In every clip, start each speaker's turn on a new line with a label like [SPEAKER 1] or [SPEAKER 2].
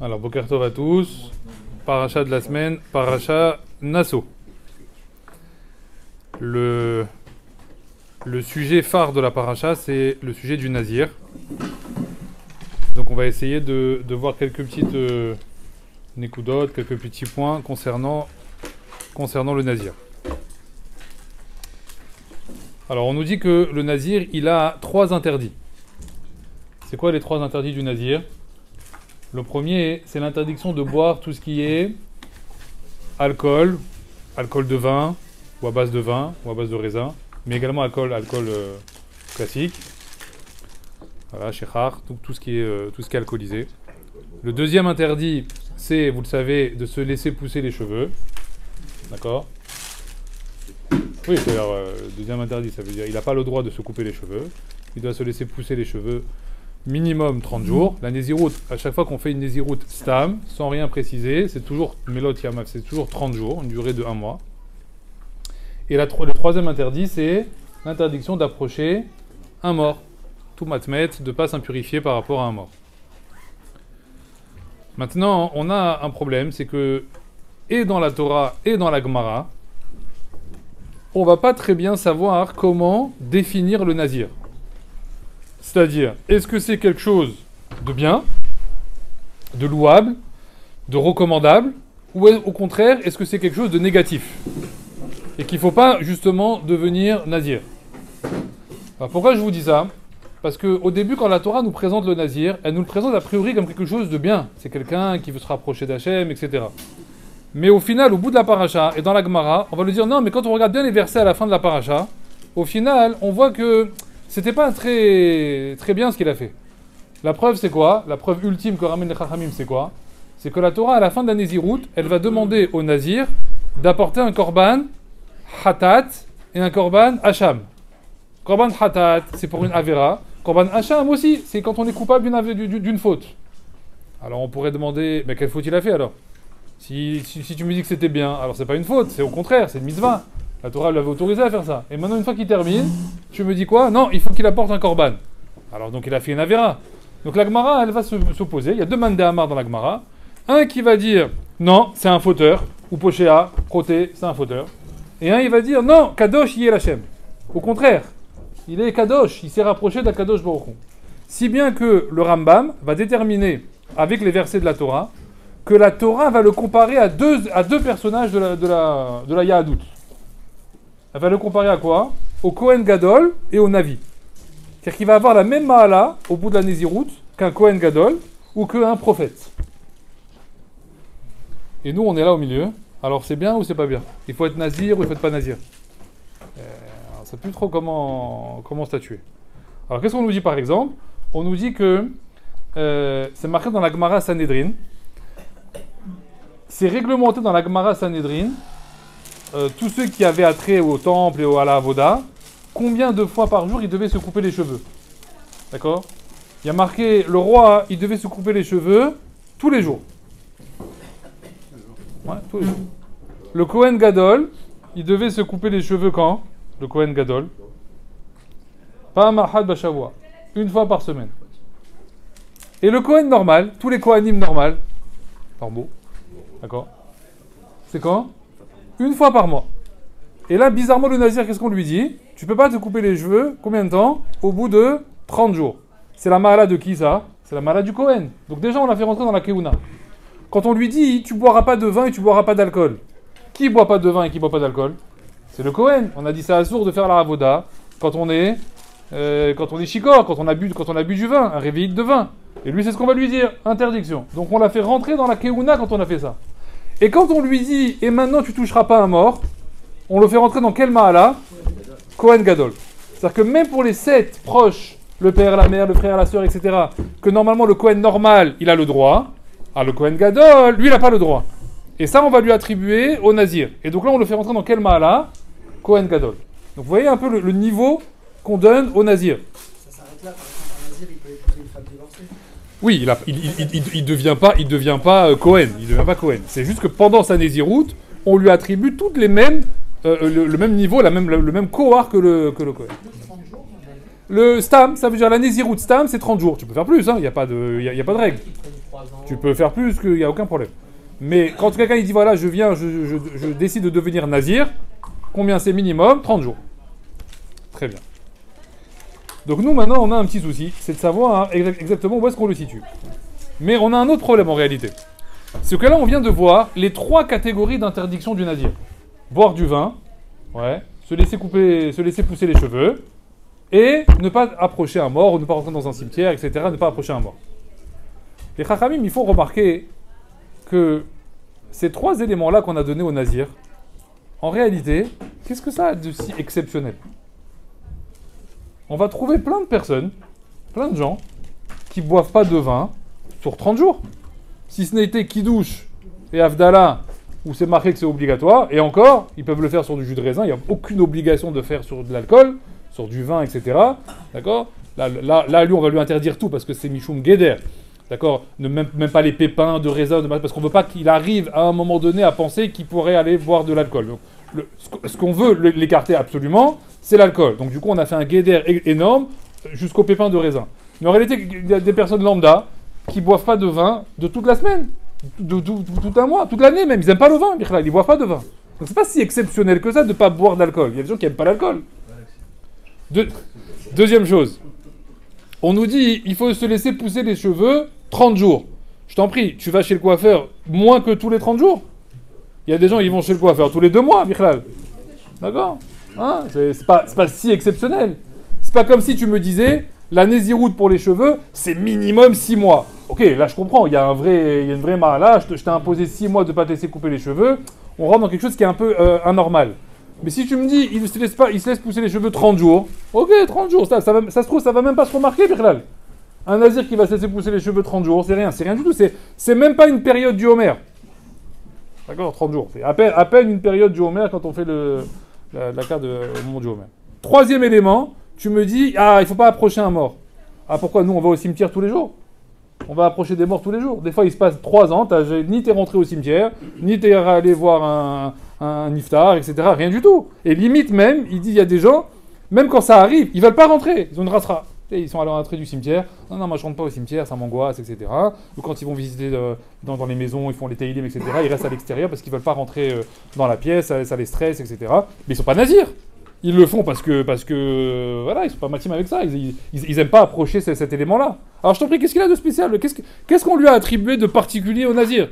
[SPEAKER 1] Alors, Boker Tov à tous. Paracha de la semaine, Paracha Nasso. Le sujet phare de la paracha, c'est le sujet du Nazir. Donc on va essayer de voir quelques petites nécoudotes, quelques petits points concernant le Nazir. Alors on nous dit que le Nazir, il a 3 interdits. C'est quoi les 3 interdits du Nazir? Le premier, c'est l'interdiction de boire tout ce qui est alcool de vin, ou à base de vin, ou à base de raisin, mais également alcool classique. Voilà, shechar, tout ce qui est alcoolisé. Le deuxième interdit, c'est, vous le savez, de se laisser pousser les cheveux. D'accord? Oui, c'est-à-dire, deuxième interdit, ça veut dire qu'il n'a pas le droit de se couper les cheveux. Il doit se laisser pousser les cheveux minimum 30 jours. La Nézirout, à chaque fois qu'on fait une Nézirout stam, sans rien préciser, c'est toujours Melot Yamav, c'est toujours 30 jours, une durée de 1 mois. Et le troisième interdit, c'est l'interdiction d'approcher un mort. Tout matmet, de ne pas s'impurifier par rapport à un mort. Maintenant, on a un problème, c'est que, et dans la Torah et dans la Gemara, on va pas très bien savoir comment définir le Nazir. C'est-à-dire, est-ce que c'est quelque chose de bien, de louable, de recommandable, ou au contraire, est-ce que c'est quelque chose de négatif et qu'il ne faut pas justement devenir Nazir? Alors pourquoi je vous dis ça? Parce qu'au début, quand la Torah nous présente le Nazir, elle nous le présente a priori comme quelque chose de bien. C'est quelqu'un qui veut se rapprocher d'Hachem, etc. Mais au final, au bout de la paracha, et dans la Gemara, on va lui dire non, mais quand on regarde bien les versets à la fin de la paracha, au final, on voit que c'était pas très bien ce qu'il a fait. La preuve, c'est quoi? La preuve ultime que ramène les Chachamim, c'est quoi? C'est que la Torah, à la fin de la Nézirout, elle va demander au Nazir d'apporter un korban hatat et un korban hacham. Korban hatat, c'est pour une avera. Korban hacham aussi, c'est quand on est coupable d'une faute. Alors on pourrait demander, mais quelle faute il a fait alors? Si tu me dis que c'était bien, alors c'est pas une faute, c'est au contraire, c'est une mitzvah. La Torah l'avait autorisé à faire ça. Et maintenant, une fois qu'il termine, tu me dis quoi? Non, il faut qu'il apporte un korban. Alors donc il a fait une avera. Donc la Gemara, elle va s'opposer. Il y a 2 mandé amar dans la Gemara. Un qui va dire, non, c'est un fauteur. Ou pochéa, proté, c'est un fauteur. Et un, il va dire, non, kadosh, y est l'Hachem. Au contraire, il est kadosh, il s'est rapproché d'Akadosh Baruch Hu. Si bien que le Rambam va déterminer, avec les versets de la Torah, que la Torah va le comparer à deux personnages de la Yahadout. Elle va le comparer à quoi? Au Kohen Gadol et au Navi. C'est-à-dire qu'il va avoir la même Mahala au bout de la Nézirout qu'un Kohen Gadol ou qu'un prophète. Et nous, on est là au milieu. Alors c'est bien ou c'est pas bien? Il faut être Nazir ou il faut être pas Nazir? On ne sait plus trop comment statuer. Alors qu'est-ce qu'on nous dit par exemple? On nous dit que c'est marqué dans la Gemara Sanhedrin. C'est réglementé dans la Gemara Sanhedrin. Tous ceux qui avaient attrait au temple et à la avoda, combien de fois par jour ils devaient se couper les cheveux? D'accord? Il y a marqué, le roi, il devait se couper les cheveux tous les jours. Ouais, tous les jours. Le Kohen Gadol, il devait se couper les cheveux quand? Le Kohen Gadol. Pas Mahad Bashavua. Une fois par semaine. Et le Kohen normal, tous les Kohanim normal, par mot. D'accord? C'est quand? Une fois par mois. Et là, bizarrement, le Nazir, qu'est-ce qu'on lui dit? Tu peux pas te couper les cheveux, combien de temps? Au bout de 30 jours. C'est la mahala de qui, ça? C'est la mahala du Kohen. Donc déjà, on l'a fait rentrer dans la Keuna. Quand on lui dit, tu boiras pas de vin et tu boiras pas d'alcool. Qui boit pas de vin et qui boit pas d'alcool? C'est le Kohen. On a dit, c'est assourd de faire la avoda quand on est chikor, quand on a bu du vin, un réveillite de vin. Et lui, c'est ce qu'on va lui dire. Interdiction. Donc on l'a fait rentrer dans la Keuna quand on a fait ça. Et quand on lui dit, et maintenant tu toucheras pas un mort, on le fait rentrer dans quel mahala? Kohen Gadol. C'est-à-dire que même pour les 7 proches, le père, la mère, le frère, la sœur, etc., que normalement le Kohen normal, il a le droit, le Kohen Gadol, lui, il n'a pas le droit. Et ça, on va lui attribuer au Nazir. Et donc là, on le fait rentrer dans quel mahala? Kohen Gadol. Donc vous voyez un peu le niveau qu'on donne au Nazir.
[SPEAKER 2] Ça s'arrête là, un Nazir, il peut épouser une femme divorcée.
[SPEAKER 1] Oui, il devient pas Kohen. Il devient pas Kohen. C'est juste que pendant sa Nézirout, on lui attribue toutes les mêmes, le même niveau, le même kohar que le Kohen. Le stam, ça veut dire la Nézirout stam, c'est 30 jours. Tu peux faire plus, il n'y a pas de règle.
[SPEAKER 3] 3 ans.
[SPEAKER 1] Tu peux faire plus, qu'il n'y a aucun problème. Mais quand quelqu'un il dit voilà, je décide de devenir nazir, combien c'est minimum? 30 jours. Très bien. Donc nous maintenant on a un petit souci, c'est de savoir exactement où est-ce qu'on le situe. Mais on a un autre problème en réalité. C'est que là on vient de voir les 3 catégories d'interdiction du nazir. Boire du vin, ouais, se laisser pousser les cheveux, et ne pas approcher un mort, ou ne pas rentrer dans un cimetière, etc. Ne pas approcher un mort. Les Chachamim, il faut remarquer que ces 3 éléments-là qu'on a donnés au nazir, en réalité, qu'est-ce que ça a de si exceptionnel? On va trouver plein de personnes, plein de gens, qui boivent pas de vin sur 30 jours. Si ce n'était Kiddush et Havdalah, où c'est marqué que c'est obligatoire, et encore, ils peuvent le faire sur du jus de raisin, il n'y a aucune obligation de faire sur de l'alcool, sur du vin, etc. D'accord? Là, lui, on va lui interdire tout, parce que c'est Mishum Geder. D'accord? Même pas les pépins de raisin, parce qu'on ne veut pas qu'il arrive à un moment donné à penser qu'il pourrait aller boire de l'alcool. Donc, ce qu'on veut l'écarter absolument, c'est l'alcool. Donc du coup, on a fait un guéder énorme jusqu'aux pépins de raisin. Mais en réalité, il y a des personnes lambda qui boivent pas de vin de toute la semaine, tout un mois, toute l'année même. Ils n'aiment pas le vin, ils boivent pas de vin. Donc c'est pas si exceptionnel que ça de ne pas boire d'alcool. Il y a des gens qui n'aiment pas l'alcool. Deuxième chose, on nous dit il faut se laisser pousser les cheveux 30 jours. Je t'en prie, tu vas chez le coiffeur moins que tous les 30 jours. Il y a des gens qui vont chez le coiffeur tous les 2 mois, Michlal. D'accord? Hein, c'est pas si exceptionnel. C'est pas comme si tu me disais, la nésiroute pour les cheveux, c'est minimum 6 mois. Ok, là je comprends, il y a une vraie mahala, je t'ai imposé 6 mois de ne pas te laisser couper les cheveux, on rentre dans quelque chose qui est un peu anormal. Mais si tu me dis, il se laisse pousser les cheveux 30 jours, ok, 30 jours, ça se trouve, ça va même pas se remarquer, Michlal. Un nazir qui va se laisser pousser les cheveux 30 jours, c'est rien du tout, c'est même pas une période du Homer. D'accord, 30 jours. C'est à peine une période du Homer quand on fait la carte au moment du Homer. Troisième élément, tu me dis, il faut pas approcher un mort. Ah, pourquoi? Nous, on va au cimetière tous les jours. On va approcher des morts tous les jours. Des fois, il se passe 3 ans, ni t'es rentré au cimetière, ni t'es allé voir un iftar, etc. Rien du tout. Et limite même, il dit, il y a des gens, même quand ça arrive, ils veulent pas rentrer. Ils ont une rasra. Ils sont à l'entrée du cimetière. Non, moi je rentre pas au cimetière, ça m'angoisse, etc. Ou quand ils vont visiter dans les maisons, ils font les taïlim, etc. Ils restent à l'extérieur parce qu'ils veulent pas rentrer dans la pièce, ça les stresse, etc. Mais ils sont pas nazirs. Ils le font parce que voilà, ils sont pas matim avec ça. Ils aiment pas approcher cet élément-là. Alors je t'en prie, qu'est-ce qu'il a de spécial? Qu'est-ce qu'on lui a attribué de particulier au nazir?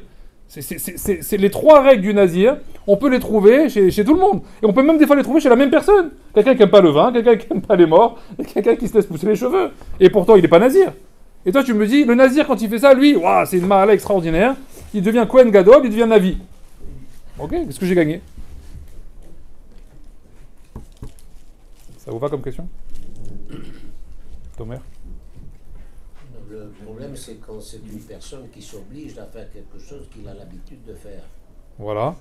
[SPEAKER 1] C'est les 3 règles du nazir, on peut les trouver chez tout le monde. Et on peut même des fois les trouver chez la même personne. Quelqu'un qui n'aime pas le vin, quelqu'un qui n'aime pas les morts, et quelqu'un qui se laisse pousser les cheveux. Et pourtant, il n'est pas nazir. Et toi, tu me dis, le nazir, quand il fait ça, lui, c'est une mahala extraordinaire. Il devient Kohen Gadol, il devient Navi. Ok, qu'est-ce que j'ai gagné? Ça vous va comme question? Tomer?
[SPEAKER 4] Le problème, c'est quand c'est une personne qui s'oblige à faire quelque chose qu'il a l'habitude de faire.
[SPEAKER 1] Voilà.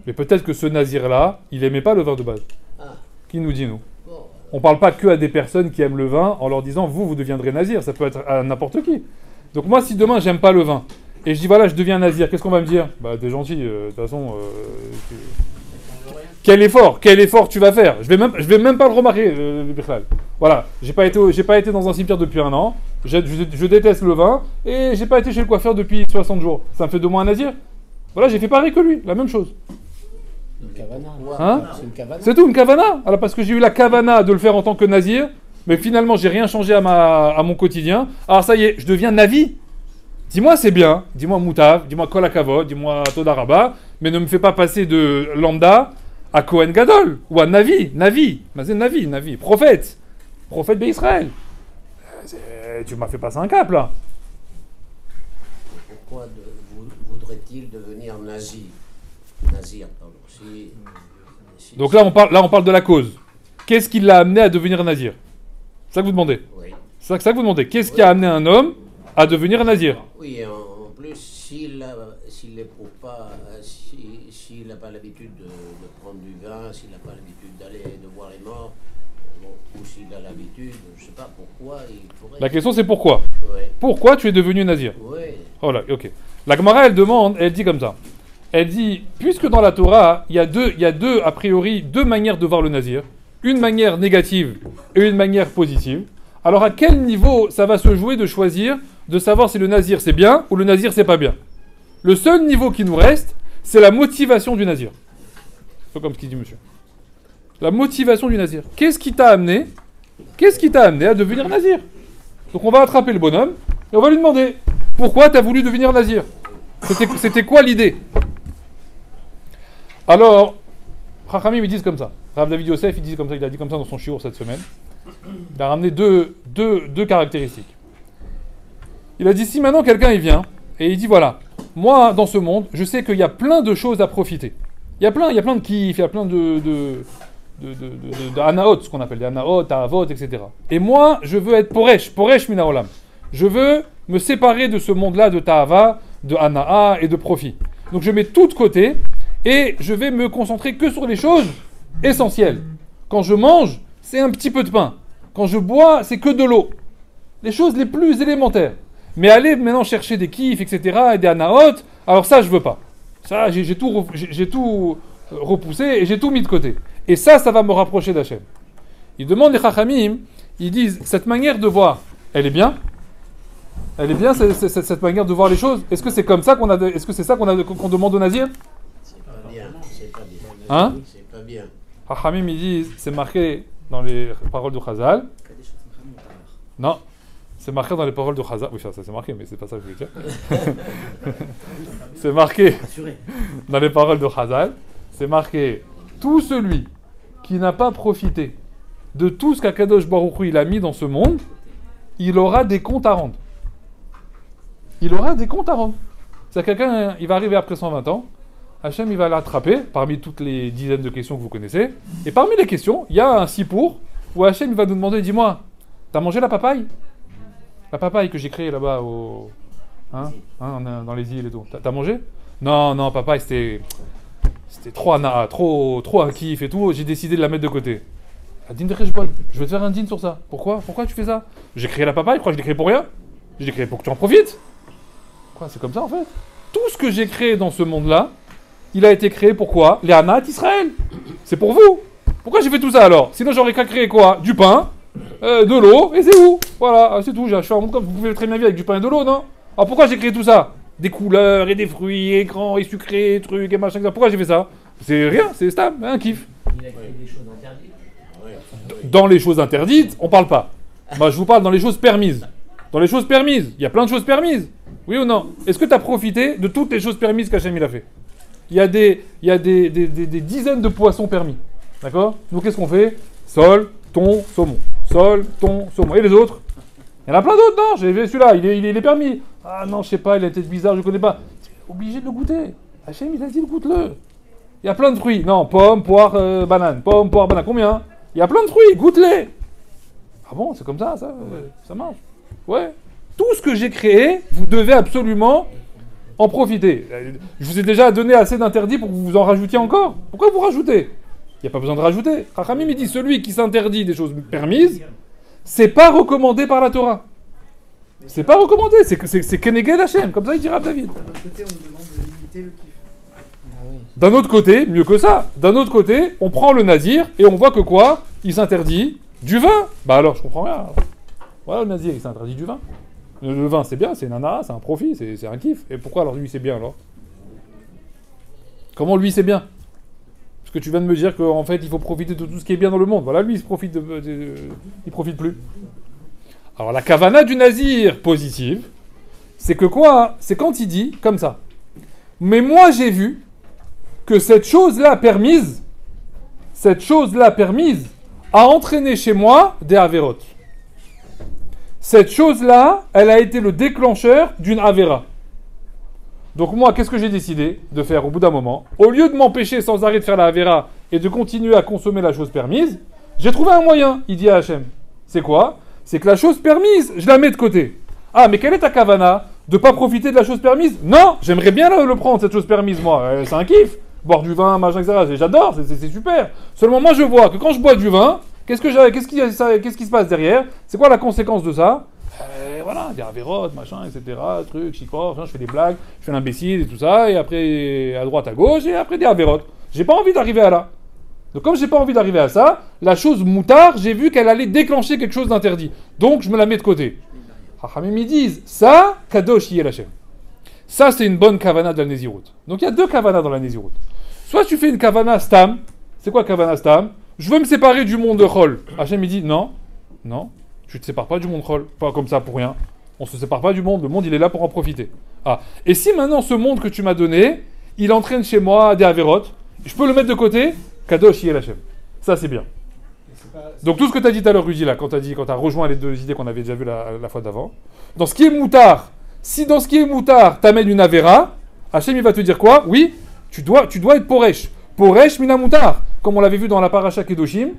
[SPEAKER 1] Mais peut-être que ce nazir-là, il n'aimait pas le vin de base.
[SPEAKER 4] Ah.
[SPEAKER 1] Qui nous dit, nous?
[SPEAKER 4] Bon,
[SPEAKER 1] On parle pas que à des personnes qui aiment le vin en leur disant, vous deviendrez nazir. Ça peut être à n'importe qui. Donc moi, si demain, j'aime pas le vin, et je dis, voilà, je deviens nazir, qu'est-ce qu'on va me dire? Bah, t'es gentil, de toute façon... Quel effort tu vas faire? Je vais même pas le remarquer, Bichlal. Voilà, j'ai pas été dans un cimetière depuis 1 an, je déteste le vin, et j'ai pas été chez le coiffeur depuis 60 jours. Ça me fait de moi un nazir? Voilà, j'ai fait pareil que lui, la même chose.
[SPEAKER 2] Une kavana.
[SPEAKER 1] Hein?
[SPEAKER 2] C'est une kavana.
[SPEAKER 1] C'est tout, une kavana. Alors parce que j'ai eu la kavana de le faire en tant que nazir, mais finalement j'ai rien changé à mon quotidien. Alors ça y est, je deviens navi. Dis-moi c'est bien, dis-moi moutav, dis-moi kol hakavod, dis-moi toda rabba, mais ne me fais pas passer de lambda à Kohen Gadol, ou à Navi, prophète d'Israël. Tu m'as fait passer un cap, là.
[SPEAKER 4] pourquoi voudrait-il devenir nazir? Nazir, pardon.
[SPEAKER 1] Donc là, on parle de la cause. Qu'est-ce qui l'a amené à devenir nazir? C'est ça que vous demandez?
[SPEAKER 4] Oui.
[SPEAKER 1] C'est ça que vous demandez. Qu'est-ce qui a amené un homme à devenir nazir?
[SPEAKER 4] Oui, et en plus, s'il n'éprouve pas, s'il n'a pas l'habitude de prendre du vin, s'il n'a pas l'habitude de voir les morts, ou s'il a l'habitude, je ne sais pas pourquoi il pourrait...
[SPEAKER 1] La question c'est pourquoi?
[SPEAKER 4] Oui.
[SPEAKER 1] Pourquoi tu es devenu nazir?
[SPEAKER 4] Oui.
[SPEAKER 1] Oh là, ok. La Gemara, elle dit comme ça. Elle dit, puisque dans la Torah, il y a deux, a priori, 2 manières de voir le nazir, une manière négative et une manière positive, alors à quel niveau ça va se jouer de choisir de savoir si le nazir c'est bien ou le nazir c'est pas bien. Le seul niveau qui nous reste, c'est la motivation du nazir. C'est comme ce qu'il dit monsieur. La motivation du nazir. Qu'est-ce qui t'a amené à devenir nazir? Donc on va attraper le bonhomme et on va lui demander pourquoi t'as voulu devenir nazir. C'était quoi l'idée? Alors, Chachamim ils disent comme ça. Rav David Yosef il dit comme ça, il a dit comme ça dans son shiur cette semaine. Il a ramené deux caractéristiques. Il a dit si maintenant quelqu'un il vient et il dit voilà, moi dans ce monde, je sais qu'il y a plein de choses à profiter. Il y a plein de kiff, il y a plein de anaot, ce qu'on appelle des anaot, ta'avot, etc. Et moi, je veux être poresh mina olam. Je veux me séparer de ce monde-là de ta'ava, de anaa et de profit. Donc je mets tout de côté et je vais me concentrer que sur les choses essentielles. Quand je mange, c'est un petit peu de pain. Quand je bois, c'est que de l'eau. Les choses les plus élémentaires. Mais aller maintenant chercher des kiffs, etc. et des anaot, alors ça, je veux pas. Ça, j'ai tout repoussé et j'ai tout mis de côté. Et ça va me rapprocher d'Hachem. Ils demandent les Chachamim, ils disent, cette manière de voir, elle est bien? Elle est bien, cette manière de voir les choses? Est-ce que c'est comme ça est-ce que c'est ça qu'on demande aux Nazir?
[SPEAKER 4] C'est pas bien, c'est pas bien.
[SPEAKER 1] Hein?
[SPEAKER 4] C'est pas bien.
[SPEAKER 1] Chachamim, ils disent, c'est marqué dans les paroles de Chazal. Non, c'est marqué dans les paroles de Chazal. Oui, ça c'est marqué, mais c'est pas ça que je voulais dire. C'est marqué dans les paroles de Chazal. C'est marqué, tout celui qui n'a pas profité de tout ce qu'Akadosh Baruch Hu il a mis dans ce monde, il aura des comptes à rendre. Il aura des comptes à rendre. C'est-à-dire quelqu'un, il va arriver après 120 ans, Hachem il va l'attraper parmi toutes les dizaines de questions que vous connaissez, et parmi les questions, il y a un sipour où Hachem il va nous demander, dis-moi, t'as mangé la papaye? La papaye que j'ai créée là-bas dans les îles et tout. T'as mangé? Non, papaye, c'était trop anaa, trop un kiff et tout, j'ai décidé de la mettre de côté. Adin de Rejbon, je vais te faire un din sur ça. Pourquoi tu fais ça? J'ai créé la papaye, je crois que je l'ai créé pour rien? Je l'ai créé pour que tu en profites. Quoi, c'est comme ça en fait? Tout ce que j'ai créé dans ce monde-là, il a été créé pour quoi? Les Hanat Israël. C'est pour vous. Pourquoi j'ai fait tout ça alors? Sinon j'aurais qu'à créer quoi? Du pain, de l'eau, et c'est où? Voilà, c'est tout. Je fais un monde comme vous pouvez très bien vivre avec du pain et de l'eau, non? Alors pourquoi j'ai créé tout ça? Des couleurs, et des fruits, et grands, et sucrés, trucs, et machin. Pourquoi j'ai fait ça? C'est rien, c'est stable, un kiff.
[SPEAKER 2] Il a créé des choses interdites.
[SPEAKER 1] Dans les choses interdites, on parle pas. Moi, je vous parle dans les choses permises. Dans les choses permises, il y a plein de choses permises. Oui ou non? Est-ce que tu as profité de toutes les choses permises qu'Hachem il a fait? Il y a des dizaines de poissons permis. D'accord? Nous, qu'est-ce qu'on fait? Sol, thon, saumon. Sol, thon, saumon. Et les autres? Il y en a plein d'autres, non? J'ai vu celui-là, il est permis. Ah non, je sais pas, il a une tête bizarre, je connais pas. C'est obligé de le goûter. Hachem, il a dit, goûte-le. Il y a plein de fruits. Non, pomme, poire, banane. Pomme, poire, banane. Combien? Il y a plein de fruits, goûte-les. Ah bon, c'est comme ça marche. Ouais. Tout ce que j'ai créé, vous devez absolument en profiter. Je vous ai déjà donné assez d'interdits pour que vous en rajoutiez encore. Pourquoi vous rajoutez? Il n'y a pas besoin de rajouter. Chachamim il dit celui qui s'interdit des choses permises, c'est pas recommandé par la Torah. C'est pas recommandé, c'est Keneged Hashem, comme ça il dira David.
[SPEAKER 3] D'un autre côté, on nous demande de limiter le kiff.
[SPEAKER 1] D'un autre côté, mieux que ça, d'un autre côté, on prend le nazir et on voit que quoi? Il s'interdit du vin. Bah alors, je comprends rien. Voilà, le nazir, il s'interdit du vin. Le vin, c'est bien, c'est une anara, c'est un profit, c'est un kiff. Et pourquoi alors lui, c'est bien alors? Comment lui, c'est bien? Parce que tu viens de me dire qu'en fait, il faut profiter de tout ce qui est bien dans le monde. Voilà, lui, il profite il profite plus. Alors, la kavana du nazir positive, c'est que quoi? C'est quand il dit comme ça. Mais moi, j'ai vu que cette chose-là permise a entraîné chez moi des avérotes. Cette chose-là, elle a été le déclencheur d'une avéra. Donc moi, qu'est-ce que j'ai décidé de faire au bout d'un moment? Au lieu de m'empêcher sans arrêt de faire la avéra et de continuer à consommer la chose permise, j'ai trouvé un moyen, il dit à Hachem. C'est quoi? C'est que la chose permise, je la mets de côté. Ah, mais quelle est ta kavana? De pas profiter de la chose permise? Non, j'aimerais bien le prendre, cette chose permise, moi. C'est un kiff. Boire du vin, machin, etc. J'adore, c'est super. Seulement, moi, je vois que quand je bois du vin, qu'est-ce qui se passe derrière? C'est quoi la conséquence de ça? Voilà, des avérotes, machin, etc. Trucs, chicots, je fais des blagues, je fais l'imbécile et tout ça, et après, à droite, à gauche, et après des avérotes. J'ai pas envie d'arriver à là. Donc, comme j'ai pas envie d'arriver à ça, la chose moutard, j'ai vu qu'elle allait déclencher quelque chose d'interdit. Donc, je me la mets de côté. Hachamim ils disent, ça, kadosh yel Hashem. Ça, c'est une bonne kavana de la Nézirut. Donc il y a deux kavanas dans la Nézirut. Soit tu fais une kavana stam. C'est quoi kavana stam? Je veux me séparer du monde de Chol. Hashem il dit, non, tu ne te sépares pas du monde Chol. Pas comme ça pour rien. On ne se sépare pas du monde. Le monde, il est là pour en profiter. Ah. Et si maintenant ce monde que tu m'as donné, il entraîne chez moi des avérotes, je peux le mettre de côté? Kadosh yel Hashem. Ça, c'est bien. Donc tout ce que tu as dit tout à l'heure, Rudy, là, quand tu as rejoint les deux idées qu'on avait déjà vues la fois d'avant, dans ce qui est moutard, si dans ce qui est moutard, tu amènes une avéra, Hachem il va te dire quoi? Oui, tu dois être poresh. Poresh mina moutar. Comme on l'avait vu dans la paracha Kedoshim,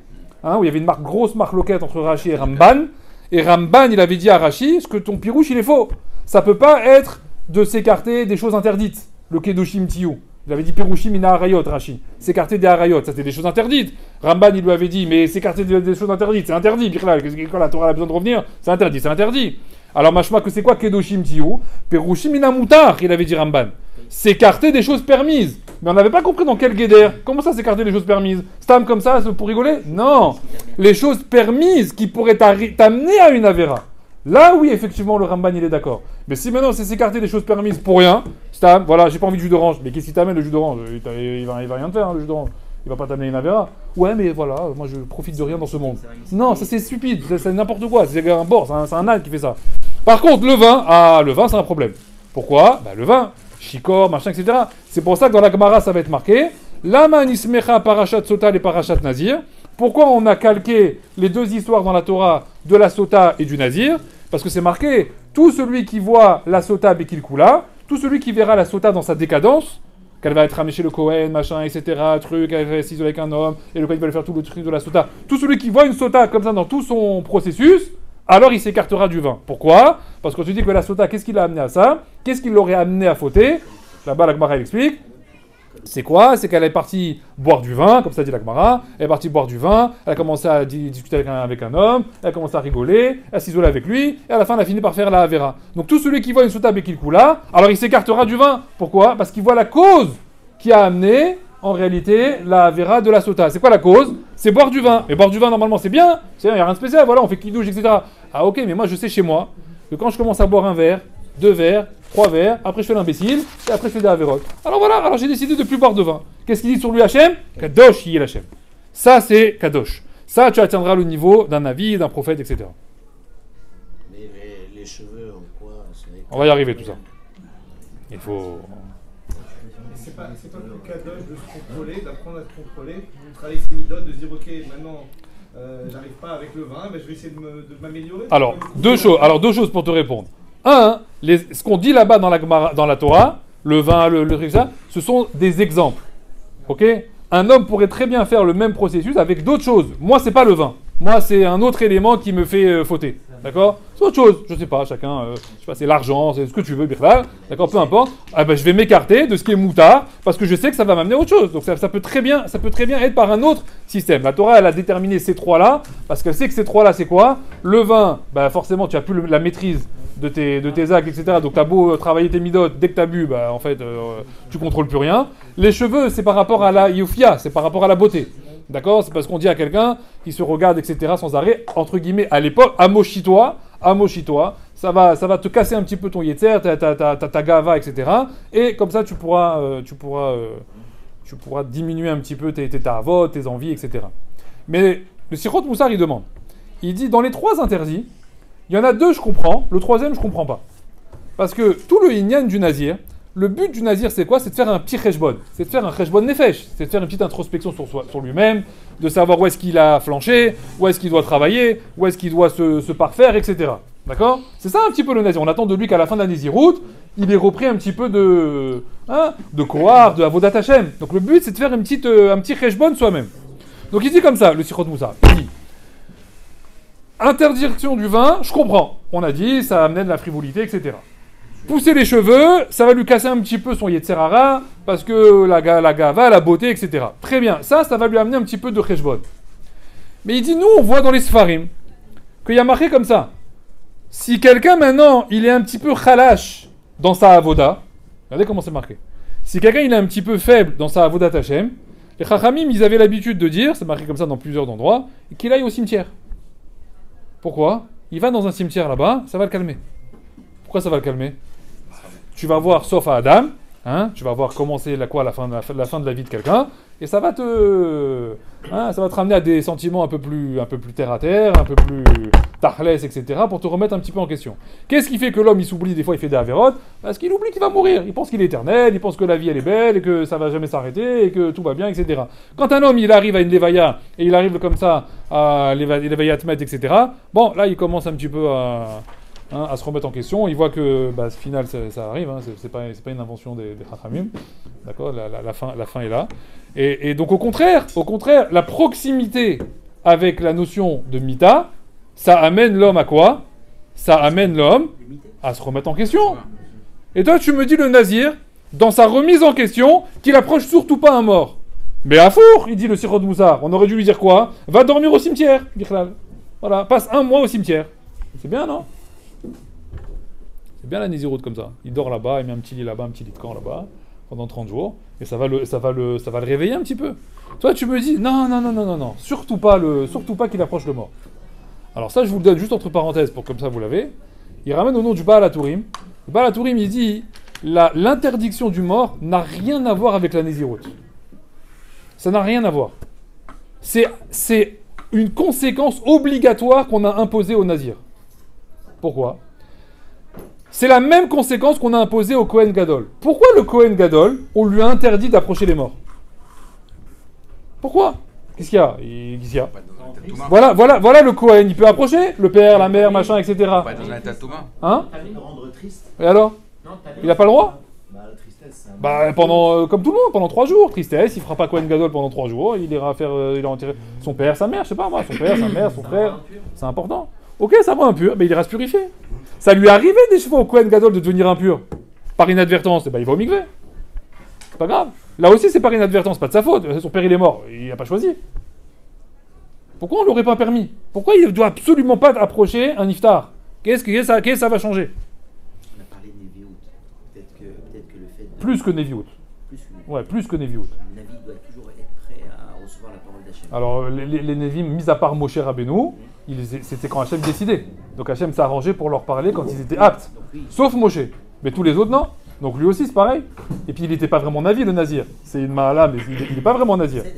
[SPEAKER 1] hein, où il y avait une grosse marque loquette entre Rashi et Ramban. Et Ramban, il avait dit à Rashi, ce que ton pirouche, il est faux. Ça peut pas être de s'écarter des choses interdites. Le Kedoshim Tiyou. Il avait dit Pirouchim ina harayot, Rashi. S'écarter des harayot, ça c'était des choses interdites. Ramban, il lui avait dit, mais s'écarter des choses interdites, c'est interdit. Quand la Torah a besoin de revenir, c'est interdit. Alors, machma, que c'est quoi Kedoshim Tiyou? Pirouchim ina moutar, il avait dit Ramban. S'écarter des choses permises. Mais on n'avait pas compris dans quel guédère. Comment ça, s'écarter des choses permises? Stam comme ça, pour rigoler? Non. Les choses permises qui pourraient t'amener à une avéra. Là, oui, effectivement, le Ramban, il est d'accord. Mais si maintenant, c'est s'écarter des choses permises pour rien, Stam, voilà, j'ai pas envie de jus d'orange. Mais qu'est-ce qui t'amène le jus d'orange? Il va rien te faire, hein, le jus d'orange. Il va pas t'amener une avéra. Ouais, mais voilà, moi, je profite de rien dans ce monde. Non, ça, c'est stupide. C'est n'importe quoi. C'est un bord, c'est un âne qui fait ça. Par contre, le vin, c'est un problème. Pourquoi? Le vin. Shikor, machin, etc. C'est pour ça que dans la Gemara, ça va être marqué Lama nismecha parashat sota et parashat nazir. Pourquoi on a calqué les deux histoires dans la Torah de la sota et du nazir? Parce que c'est marqué tout celui qui voit la sota bekilkula, tout celui qui verra la sota dans sa décadence, qu'elle va être ramée chez le Kohen, machin, etc., truc, elle va s'isoler avec un homme, et le Kohen va lui faire tout le truc de la sota. Tout celui qui voit une sota comme ça dans tout son processus, alors il s'écartera du vin. Pourquoi? Parce que tu dis que la sota, qu'est-ce qui l'a amené à ça? Qu'est-ce qui l'aurait amené à fauter? Là-bas, la Gemara explique. C'est quoi? C'est qu'elle est partie boire du vin, comme ça dit la Gemara. Elle est partie boire du vin, elle a commencé à discuter avec un homme, elle a commencé à rigoler, elle s'isolait avec lui, et à la fin, elle a fini par faire la Avera. Donc tout celui qui voit une sota bekilkula, alors il s'écartera du vin. Pourquoi? Parce qu'il voit la cause qui a amené, en réalité, la Avera de la sota. C'est quoi la cause? C'est boire du vin. Mais boire du vin, normalement, c'est bien. Il n'y a rien de spécial. Voilà, on fait kidouche, etc. Ah, ok, mais moi, je sais chez moi que quand je commence à boire un verre, 2 verres, 3 verres, après je fais l'imbécile, et après je fais des avérotes. Alors voilà, alors j'ai décidé de plus boire de vin. Qu'est-ce qu'il dit sur lui, Hachem? Kadosh yel Hachem. Ça, c'est Kadosh. Ça, tu atteindras le niveau d'un navi, d'un prophète, etc.
[SPEAKER 4] Mais les cheveux, en quoi?
[SPEAKER 1] On va y arriver, tout ça. Il faut...
[SPEAKER 3] C'est pas plus kadosh de se contrôler, d'apprendre à se contrôler, de travailler ses midotes, de se dire ok, maintenant j'arrive pas avec le vin, je vais essayer de m'améliorer.
[SPEAKER 1] Alors, deux choses pour te répondre. Un, ce qu'on dit là-bas dans la Torah, le vin, le truc, ça, ce sont des exemples. Ok? Un homme pourrait très bien faire le même processus avec d'autres choses. Moi, c'est pas le vin. Moi, c'est un autre élément qui me fait fauter. D'accord? C'est autre chose. Je sais pas, chacun, je sais pas, c'est l'argent, c'est ce que tu veux, Birla. D'accord? Peu importe. Ah ben, je vais m'écarter de ce qui est moutard parce que je sais que ça va m'amener à autre chose. Donc ça peut très bien être par un autre système. La Torah, elle a déterminé ces trois-là parce qu'elle sait que ces trois-là, c'est quoi? Le vin, bah forcément, tu as plus la maîtrise de tes actes, etc. Donc t'as beau travailler tes midotes, dès que t'as bu, bah en fait, tu contrôles plus rien. Les cheveux, c'est par rapport à la youfia, c'est par rapport à la beauté. D'accord? C'est parce qu'on dit à quelqu'un qui se regarde, etc., sans arrêt, entre guillemets, à l'époque, amochis-toi, ça va te casser un petit peu ton yetzer, ta gava, etc. Et comme ça, tu pourras diminuer un petit peu tes tavot, tes envies, etc. Mais le Sichot Moussar, il demande. Il dit, dans les 3 interdits, il y en a 2, je comprends, le 3e, je comprends pas. Parce que tout le inyan du nazir, le but du nazir, c'est quoi? C'est de faire un petit cheshbon. C'est de faire un cheshbon nefesh. C'est de faire une petite introspection sur lui-même, de savoir où est-ce qu'il a flanché, où est-ce qu'il doit travailler, où est-ce qu'il doit se parfaire, etc. D'accord? C'est ça un petit peu le nazir. On attend de lui qu'à la fin de la naziroute, il ait repris un petit peu de Kohar, de Avodat Hashem. Donc le but, c'est de faire un petit cheshbon soi-même. Donc il dit comme ça, le Sichot Moussar. Il dit, interdiction du vin, je comprends. On a dit, ça amène de la frivolité, etc. Pousser les cheveux, ça va lui casser un petit peu son Yetzerara, parce que la gava, la beauté, etc. Très bien, ça va lui amener un petit peu de cheshbon. Mais il dit, nous, on voit dans les Sfarim, qu'il y a marqué comme ça. Si quelqu'un, maintenant, il est un petit peu khalash dans sa avoda, regardez comment c'est marqué. Si quelqu'un, il est un petit peu faible dans sa avodat Hashem, les chachamim, ils avaient l'habitude de dire, c'est marqué comme ça dans plusieurs endroits, qu'il aille au cimetière. Pourquoi? il va dans un cimetière là-bas, ça va le calmer. Pourquoi ça va le calmer? Tu vas voir, sauf à Adam, hein, tu vas voir comment c'est la fin de la vie de quelqu'un, et ça va te ramener à des sentiments un peu plus terre à terre, un peu plus tarlès, etc., pour te remettre un petit peu en question. Qu'est-ce qui fait que l'homme il s'oublie, des fois il fait des avérotes? Parce qu'il oublie qu'il va mourir. Il pense qu'il est éternel, il pense que la vie elle est belle, et que ça va jamais s'arrêter, et que tout va bien, etc. Quand un homme il arrive à une levaya, et il arrive comme ça à levaya tmet, etc., bon, là il commence un petit peu à se remettre en question. Il voit que, au final, ça arrive. Hein, c'est pas une invention des Chachamim. D'accord, la fin est là. Et donc, au contraire, la proximité avec la notion de mita, ça amène l'homme à quoi? Ça amène l'homme à se remettre en question. Et toi, tu me dis le nazir, dans sa remise en question, qu'il approche surtout pas un mort. Mais à four, il dit le sirot Moussar. On aurait dû lui dire quoi? Va dormir au cimetière, Bichlal. Voilà, passe 1 mois au cimetière. C'est bien, non? C'est bien la Néziroute comme ça. Il dort là-bas, il met un petit lit là-bas, un petit lit de camp là-bas, pendant 30 jours, et ça va le réveiller un petit peu. Toi, tu me dis, non, surtout pas qu'il approche le mort. Alors ça, je vous le donne juste entre parenthèses, pour comme ça vous l'avez. Il ramène au nom du Baal HaTurim. Le Baal HaTurim, il dit, l'interdiction du mort n'a rien à voir avec la Néziroute. Ça n'a rien à voir. C'est une conséquence obligatoire qu'on a imposée au Nazir. Pourquoi? C'est la même conséquence qu'on a imposée au Kohen Gadol. Pourquoi le Kohen Gadol, on lui a interdit d'approcher les morts? Pourquoi? Qu'est-ce qu'il y a? Voilà le Kohen, il peut approcher, le père, la mère, machin, etc.
[SPEAKER 5] Pas dans un état de Touma.
[SPEAKER 1] Hein?
[SPEAKER 2] Le rendre triste.
[SPEAKER 1] Et alors? Il n'a pas le droit?
[SPEAKER 2] La tristesse, c'est un...
[SPEAKER 1] pendant, comme tout le monde, pendant 3 jours. Tristesse, il fera pas Kohen Gadol pendant 3 jours, il ira enterrer son père, sa mère, je sais pas moi, son père, sa mère, son frère. C'est important. Ok, ça va impur, mais il ira se purifier. Ça lui est arrivé des fois au Kohen Gadol de devenir impur. Par inadvertance, il va au mikvé. C'est pas grave. Là aussi, c'est par inadvertance, pas de sa faute. Son père, il est mort. Il n'a pas choisi. Pourquoi on l'aurait pas permis? Pourquoi il ne doit absolument pas approcher un iftar? Qu'est-ce que ça va changer?
[SPEAKER 6] On a parlé de Nevi'ut. Peut-être que le fait de...
[SPEAKER 1] Plus que Nevi'ut. Ouais, plus que Nevi'ut.
[SPEAKER 6] Le Navi doit toujours être prêt à recevoir la parole d'Hachem.
[SPEAKER 1] Alors, les Nevi'im, mis à part Moshe Rabbeinu, c'était quand Hachem décidait. Donc Hachem s'est arrangé pour leur parler quand ils étaient aptes. Sauf Moshe. Mais tous les autres, non. Donc lui aussi, c'est pareil. Et puis il n'était pas vraiment Navi, le Nazir. C'est une Mahala, mais il n'est pas vraiment Nazir.
[SPEAKER 6] Ok,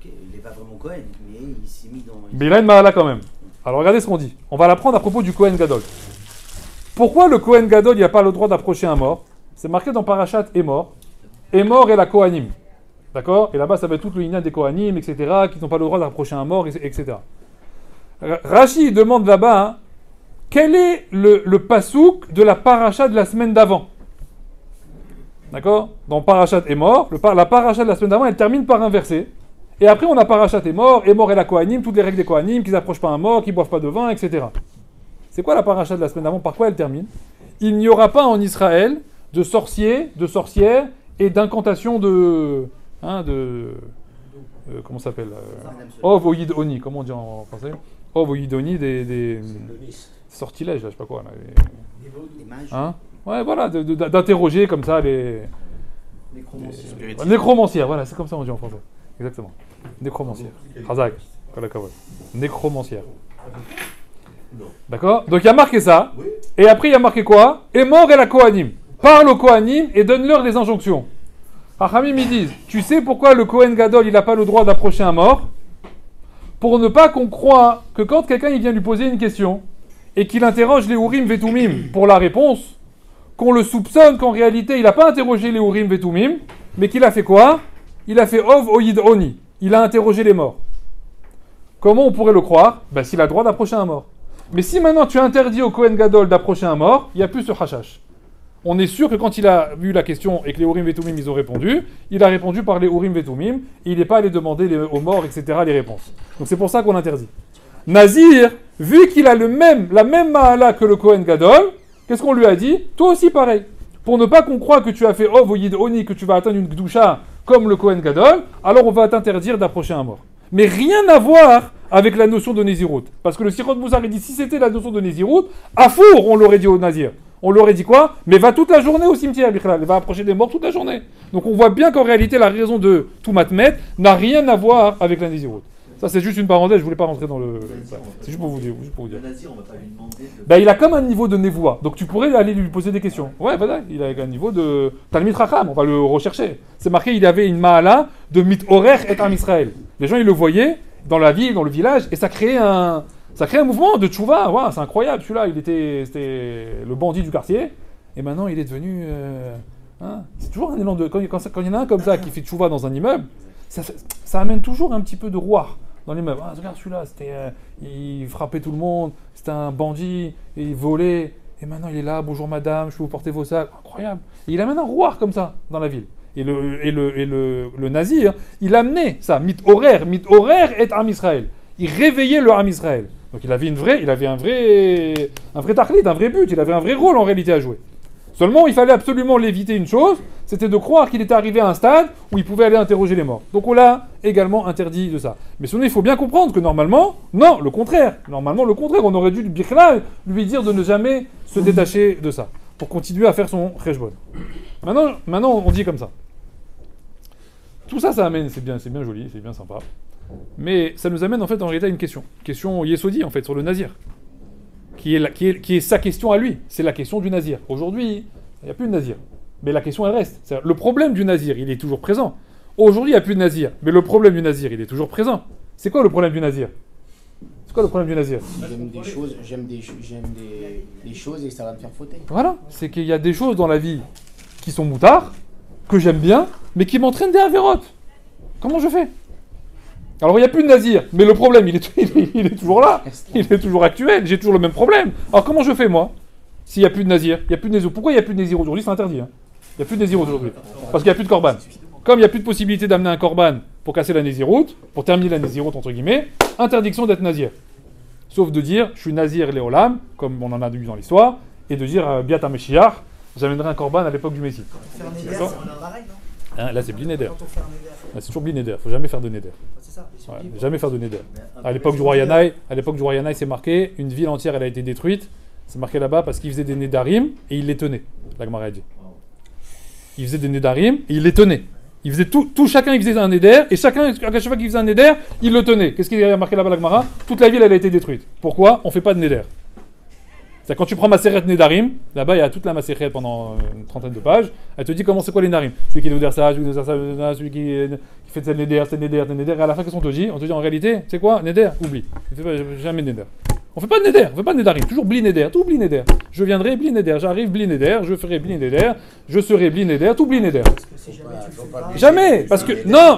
[SPEAKER 6] il n'est pas vraiment Kohen, mais il s'est mis dans...
[SPEAKER 1] Mais il a une Mahala quand même. Alors regardez ce qu'on dit. On va l'apprendre à propos du Kohen Gadol. Pourquoi le Kohen Gadol, il n'a pas le droit d'approcher un mort? C'est marqué dans Parashat Emor. Emor et la Kohanim. D'accord? Et là-bas, ça va être tout le Inyan des Kohanim, etc., qui n'ont pas le droit d'approcher un mort, etc. Rashi demande là-bas, quel est le pasouk de la paracha de la semaine d'avant? D'accord? Dans Parashat Emor, la paracha de la semaine d'avant, elle termine par un verset. Et après, on a Parashat Emor et la Kohanim, toutes les règles des Kohanim, qu'ils n'approchent pas un mort, qu'ils ne boivent pas de vin, etc. C'est quoi la paracha de la semaine d'avant? Par quoi elle termine? Il n'y aura pas en Israël de sorciers, de sorcières et d'incantations comment ça s'appelle? Ovoïd Oni, comment on dit en français? Ovoïd Oni, des sortilèges, là, je sais pas quoi. Là,
[SPEAKER 6] Des mages.
[SPEAKER 1] hein? Ouais, voilà, d'interroger comme ça les nécromancières, voilà, c'est comme ça on dit en français. Exactement. Nécromancière. Hazak. Nécromancière. D'accord? Donc il y a marqué ça. Et après il y a marqué quoi? Et mort et la Kohanim. Parle aux Kohanim et donne-leur des injonctions. Hachamim ils disent, tu sais pourquoi le Kohen Gadol il n'a pas le droit d'approcher un mort? Pour ne pas qu'on croie que quand quelqu'un il vient lui poser une question et qu'il interroge les Urim Vetumim pour la réponse, qu'on le soupçonne qu'en réalité il n'a pas interrogé les Urim Vetumim, mais qu'il a fait quoi? Il a fait Ov Oïd Oni. Il a interrogé les morts. Comment on pourrait le croire? S'il a le droit d'approcher un mort. Mais si maintenant tu interdis au Kohen Gadol d'approcher un mort, il n'y a plus ce hashash. On est sûr que quand il a vu la question et que les Urim Vetumim ils ont répondu, il a répondu par les Urim Vetumim, et il n'est pas allé demander aux morts, etc. les réponses. Donc c'est pour ça qu'on interdit. Nazir, vu qu'il a la même Mahala que le Kohen Gadol, qu'est-ce qu'on lui a dit? Toi aussi pareil. Pour ne pas qu'on croie que tu as fait Ov Oïd Oni, que tu vas atteindre une Gdusha comme le Kohen Gadol, alors on va t'interdire d'approcher un mort. Mais rien à voir avec la notion de Nézirut. Parce que le Sirot Moussar, il dit, si c'était la notion de Nézirut, à four, on l'aurait dit au Nazir. On l'aurait dit quoi? Mais va toute la journée au cimetière, Bichlal. Il va approcher des morts toute la journée. Donc on voit bien qu'en réalité, la raison de Toumat Met n'a rien à voir avec la Nézirut. Ça, c'est juste une parenthèse, je voulais pas rentrer dans le... C'est juste pour vous dire.
[SPEAKER 6] Le nazir, on va pas lui demander de...
[SPEAKER 1] Ben, il a comme un niveau de névoie, donc tu pourrais aller lui poser des questions. Ouais, voilà, il a un niveau de... Talmid Racham, on va le rechercher. C'est marqué, il avait une mahala de mit-horer et Am Israël. Les gens, ils le voyaient dans la ville, dans le village, et ça créait un mouvement de tchouva. Ouais, c'est incroyable, celui-là, c'était le bandit du quartier, et maintenant, il est devenu... C'est toujours un élan de... Quand il y en a un comme ça qui fait tchouva dans un immeuble, ça amène toujours un petit peu de roi dans l'immeuble. Ah, regarde celui-là, il frappait tout le monde, c'était un bandit, et il volait, et maintenant il est là, bonjour madame, je peux vous porter vos sacs. Incroyable. Et il amène un roi comme ça dans la ville. Et le nazir, il amenait ça, mit-horer et Am Israël. Il réveillait le Am Israël. Donc il avait un vrai tachlid, un vrai but, il avait un vrai rôle en réalité à jouer. Seulement, il fallait absolument l'éviter une chose, c'était de croire qu'il était arrivé à un stade où il pouvait aller interroger les morts. Donc on l'a également interdit de ça. Mais sinon, il faut bien comprendre que normalement, non, le contraire. Normalement, le contraire, on aurait dû lui dire de ne jamais se détacher de ça, pour continuer à faire son cheshbon. Maintenant, on dit comme ça. Tout ça, ça amène, c'est bien joli, c'est bien sympa. Mais ça nous amène en fait en réalité à une question yesodi en fait sur le nazir. Qui est sa question à lui, c'est la question du nazir. Aujourd'hui, il n'y a plus de nazir, mais la question elle reste. C'est-à-dire, le problème du nazir, il est toujours présent. Aujourd'hui, il n'y a plus de nazir, mais le problème du nazir, il est toujours présent. C'est quoi le problème du nazir?
[SPEAKER 5] J'aime des choses et ça va me faire fauter.
[SPEAKER 1] Voilà, c'est qu'il y a des choses dans la vie qui sont moutards, que j'aime bien, mais qui m'entraînent des avérotes. Comment je fais? Alors il n'y a plus de nazir, mais le problème il est toujours là, il est toujours actuel, j'ai toujours le même problème. Alors comment je fais moi, s'il n'y a plus de nazir? Il n'y a plus de nazir. Pourquoi il n'y a plus de nazir aujourd'hui? C'est interdit. Il n'y a plus de nazir aujourd'hui. Parce qu'il n'y a plus de korban. Comme il n'y a plus de possibilité d'amener un korban pour casser la naziroute, pour terminer la naziroute entre guillemets, interdiction d'être nazir. Sauf de dire je suis nazir léolam, comme on en a vu dans l'histoire, et de dire biat Mashiach, j'amènerai un korban à l'époque du Messie.
[SPEAKER 7] Faire un neder, c'est pareil, non?
[SPEAKER 1] Là c'est blinéder.
[SPEAKER 7] Quand on fait un neder.
[SPEAKER 1] Là, c'est toujours blinéder, faut jamais faire de neder.
[SPEAKER 7] C'est ça.
[SPEAKER 1] Ouais, jamais faire de neder. À l'époque du roi Yanaï, c'est marqué, une ville entière elle a été détruite, c'est marqué là-bas parce qu'il faisait des nedarim et il les tenait. La Gemara a dit. Il faisait des nedarim et il les tenait. Il faisait chacun il faisait un neder et à chaque fois qu'il faisait un neder, il le tenait. Qu'est-ce qu'il y a marqué là-bas la Gemara? Toute la ville elle a été détruite. Pourquoi? On fait pas de neder. C'est quand tu prends Maseret Nedarim, là-bas il y a toute la Maseret pendant une trentaine de pages, elle te dit comment c'est quoi les Nedarim. Celui qui nous ça, celui qui fait tel Neder, et à la fin qu'est-ce qu'on te dit? On te dit en réalité, c'est quoi? Neder, oublie. On fait jamais Neder. On fait pas de Neder, on fait pas de Nedarim, toujours Bli Neder, tout Bli Neder. Je viendrai Bli Neder, j'arrive Bli Neder, je ferai Bli Neder, je serai Bli Neder, tout Bli Neder. Jamais, parce que, non,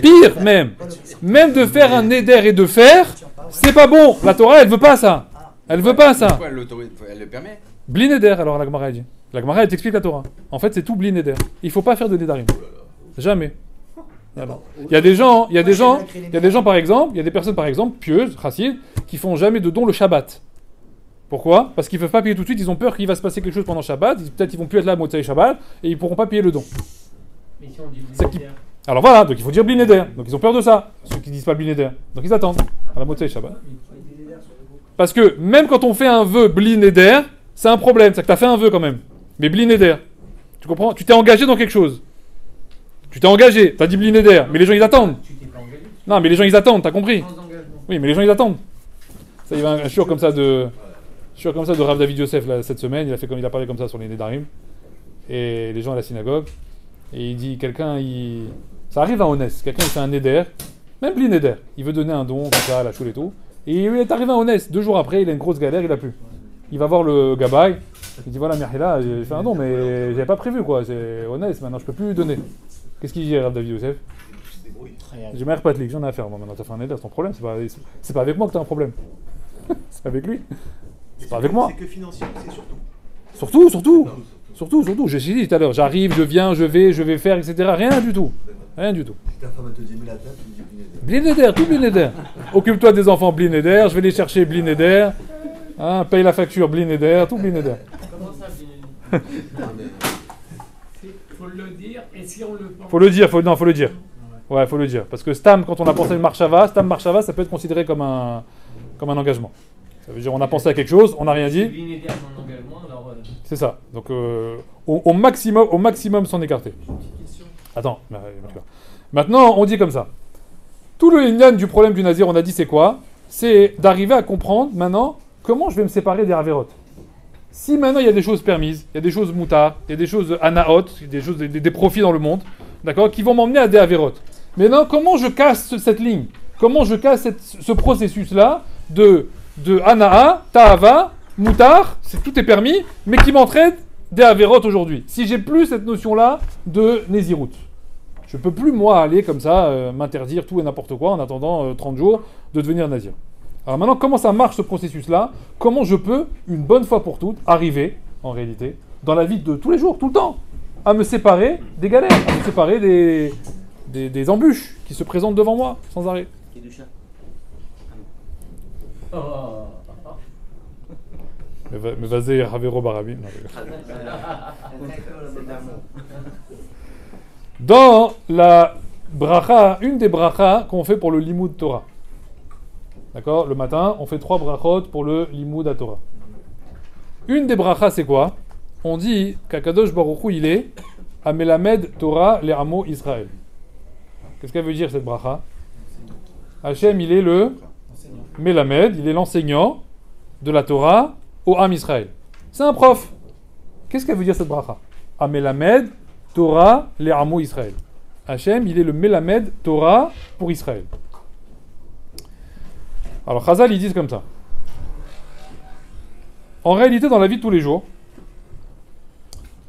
[SPEAKER 1] pire même de faire un Neder et de faire, c'est pas bon. La Torah elle veut pas ça. Elle veut pas ça.
[SPEAKER 8] Pourquoi elle le permet?
[SPEAKER 1] Bli neder, alors la Gemara dit. La Gemara elle t'explique la Torah. En fait, c'est tout bli neder. Il faut pas faire de nedarim. Jamais. Alors, il y a des gens par exemple, il y a des personnes par exemple pieuses, chassides, qui font jamais de don le Shabbat. Pourquoi? Parce qu'ils peuvent pas payer tout de suite. Ils ont peur qu'il va se passer quelque chose pendant Shabbat. Peut-être ils vont plus être là à Motzei Shabbat et ils pourront pas payer le don.
[SPEAKER 9] Mais si on dit bli neder.
[SPEAKER 1] Alors voilà, donc il faut dire bli neder. Donc ils ont peur de ça. Ceux qui disent pas bli neder. Donc ils attendent à la Motzei Shabbat. Parce que même quand on fait un vœu bli neder, c'est un problème, c'est que tu as fait un vœu quand même. Mais bli neder, tu comprends? Tu t'es engagé dans quelque chose. Tu t'es engagé, tu as dit bli neder, mais les gens ils attendent.
[SPEAKER 9] Tu t'es pas engagé.
[SPEAKER 1] Non, mais les gens ils attendent, t'as compris?
[SPEAKER 9] Sans engagement.
[SPEAKER 1] Oui, mais les gens ils attendent. Ça, il y a un shiur comme ça de Rav David Yosef là, cette semaine, il a parlé comme ça sur les nedarim. Et les gens à la synagogue, et il dit ça arrive à Onès, quelqu'un il fait un neder, même bli neder, il veut donner un don comme ça à la choule et tout. Et il est arrivé à Onès, 2 jours après, il a une grosse galère, il a plus. Il va voir le gabaï, il dit voilà, Merhila, j'ai fait un don, mais j'avais pas prévu quoi, c'est Onès, maintenant je peux plus donner. Qu'est-ce qu'il dit, Rav David Yosef? J'ai mère Patlik, j'en ai à faire, moi maintenant t'as fait un neder, c'est ton problème, c'est pas avec moi que t'as un problème. C'est avec lui. C'est pas avec moi.
[SPEAKER 2] C'est que financier, c'est surtout.
[SPEAKER 1] Surtout, j'ai dit tout à l'heure, j'arrive, je viens, je vais faire, etc. Rien du tout.
[SPEAKER 2] Si ta femme te dit mais la tête, tu me dis
[SPEAKER 1] bli neder, tout bli neder. Occupe-toi des enfants, bli neder, je vais les chercher, bli neder. Hein, paye la facture, bli neder, tout bli neder.
[SPEAKER 9] Comment ça, bli neder? Faut le dire, et si on le pense...
[SPEAKER 1] Faut le dire. Ouais, faut le dire. Parce que Stam, quand on a pensé à une marshava, ça peut être considéré comme un engagement. Ça veut dire on a pensé à quelque chose, on n'a rien dit.
[SPEAKER 9] Bli neder, un engagement, alors...
[SPEAKER 1] C'est ça. Donc au maximum s'en écarter. Attends. Maintenant, on dit comme ça. Tout le lignan du problème du nazir, on a dit c'est quoi? C'est d'arriver à comprendre maintenant comment je vais me séparer des avérotes. Si maintenant il y a des choses permises, il y a des choses moutards, il y a des choses anaot, des profits dans le monde, d'accord, qui vont m'emmener à des avérotes. Maintenant, comment je casse cette ligne? Comment je casse ce processus-là de anaa, ta'ava, moutar, tout est permis, mais qui m'entraîne des avérotes aujourd'hui. Si j'ai plus cette notion-là de nésirout. Je peux plus, moi, aller comme ça, m'interdire tout et n'importe quoi en attendant 30 jours de devenir nazir. Alors maintenant, comment ça marche ce processus-là? Comment je peux, une bonne fois pour toutes, arriver, en réalité, dans la vie de tous les jours, tout le temps, à me séparer des galères, à me séparer des embûches qui se présentent devant moi, sans arrêt. Mais vas-y, Havero Barabi. Dans la bracha, une des brachas qu'on fait pour le limud Torah. D'accord? Le matin, on fait 3 brachot pour le limud à Torah. Une des brachas, c'est quoi? On dit qu'Akadosh Baruch Hu, il est Amelamed Torah le Amo Israël. Qu'est-ce qu'elle veut dire cette bracha? Hachem, il est le Melamed, il est l'enseignant de la Torah au Am Israël. C'est un prof. Qu'est-ce qu'elle veut dire cette bracha? Amelamed Torah le Amo Israël. Hachem, il est le Melamed Torah pour Israël. Alors, Chazal, ils disent comme ça. En réalité, dans la vie de tous les jours,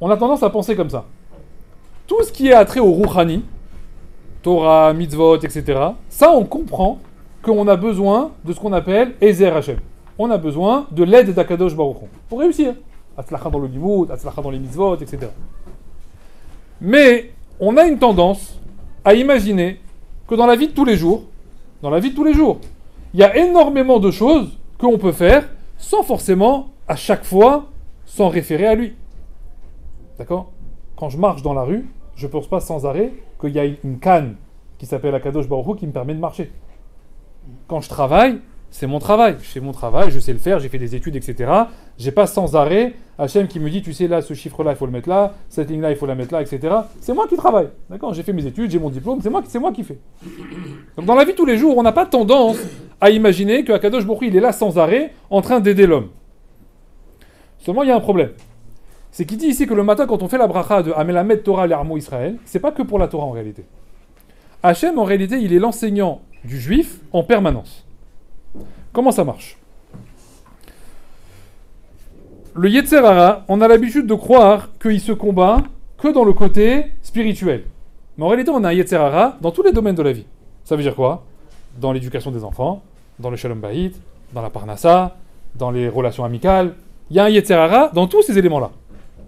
[SPEAKER 1] on a tendance à penser comme ça. Tout ce qui est attrait au Rouhani, Torah, mitzvot, etc., ça, on comprend qu'on a besoin de ce qu'on appelle Ezer Hachem. On a besoin de l'aide d'Akadosh Baruch Hu pour réussir. Atzlacha dans le limud, Atzlacha dans les mitzvot, etc. Mais on a une tendance à imaginer que dans la vie de tous les jours, il y a énormément de choses qu'on peut faire sans forcément, à chaque fois, s'en référer à lui. D'accord? Quand je marche dans la rue, je ne pense pas sans arrêt qu'il y a une canne qui s'appelle Akadosh Baruch Hu qui me permet de marcher. Quand je travaille, c'est mon travail. Je fais mon travail, je sais le faire, j'ai fait des études, etc. J'ai pas sans arrêt Hachem qui me dit, tu sais, là, ce chiffre-là, il faut le mettre là, cette ligne-là, il faut la mettre là, etc. C'est moi qui travaille. D'accord? J'ai fait mes études, j'ai mon diplôme, c'est moi qui fais. Donc dans la vie de tous les jours, on n'a pas tendance à imaginer que Akadosh Baruch Hu, il est là sans arrêt, en train d'aider l'homme. Seulement, il y a un problème. C'est qu'il dit ici que le matin, quand on fait la bracha de Amelamed Torah l'Armo Israël, c'est pas que pour la Torah en réalité. Hachem, en réalité, il est l'enseignant du juif en permanence. Comment ça marche? Le Yetzer Hara, on a l'habitude de croire qu'il se combat que dans le côté spirituel. Mais en réalité, on a un Yetzer Hara dans tous les domaines de la vie. Ça veut dire quoi? Dans l'éducation des enfants, dans le Shalom Bayit, dans la Parnassa, dans les relations amicales. Il y a un Yetzer Hara dans tous ces éléments-là.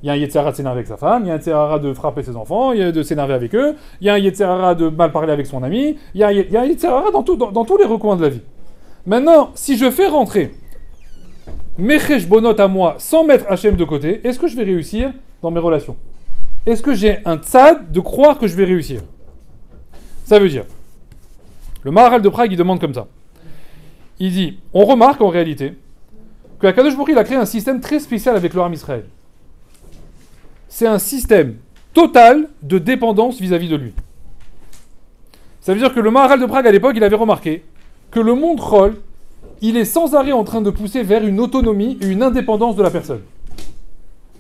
[SPEAKER 1] Il y a un Yetzer Hara de s'énerver avec sa femme, il y a un Yetzer Hara de frapper ses enfants, il y a de s'énerver avec eux, il y a un Yetzer Hara de mal parler avec son ami, il y a un Yetzer Hara dans tous les recoins de la vie. Maintenant, si je fais rentrer mes cheshbonot à moi sans mettre Hachem de côté, est-ce que je vais réussir dans mes relations? Est-ce que j'ai un tzad de croire que je vais réussir? Ça veut dire, le Maharal de Prague, il demande comme ça. Il dit, on remarque en réalité que Akadosh Baruch Hu, il a créé un système très spécial avec le Ham Israël. C'est un système total de dépendance vis-à-vis de lui. Ça veut dire que le Maharal de Prague, à l'époque, il avait remarqué que le monde Chol, il est sans arrêt en train de pousser vers une autonomie et une indépendance de la personne.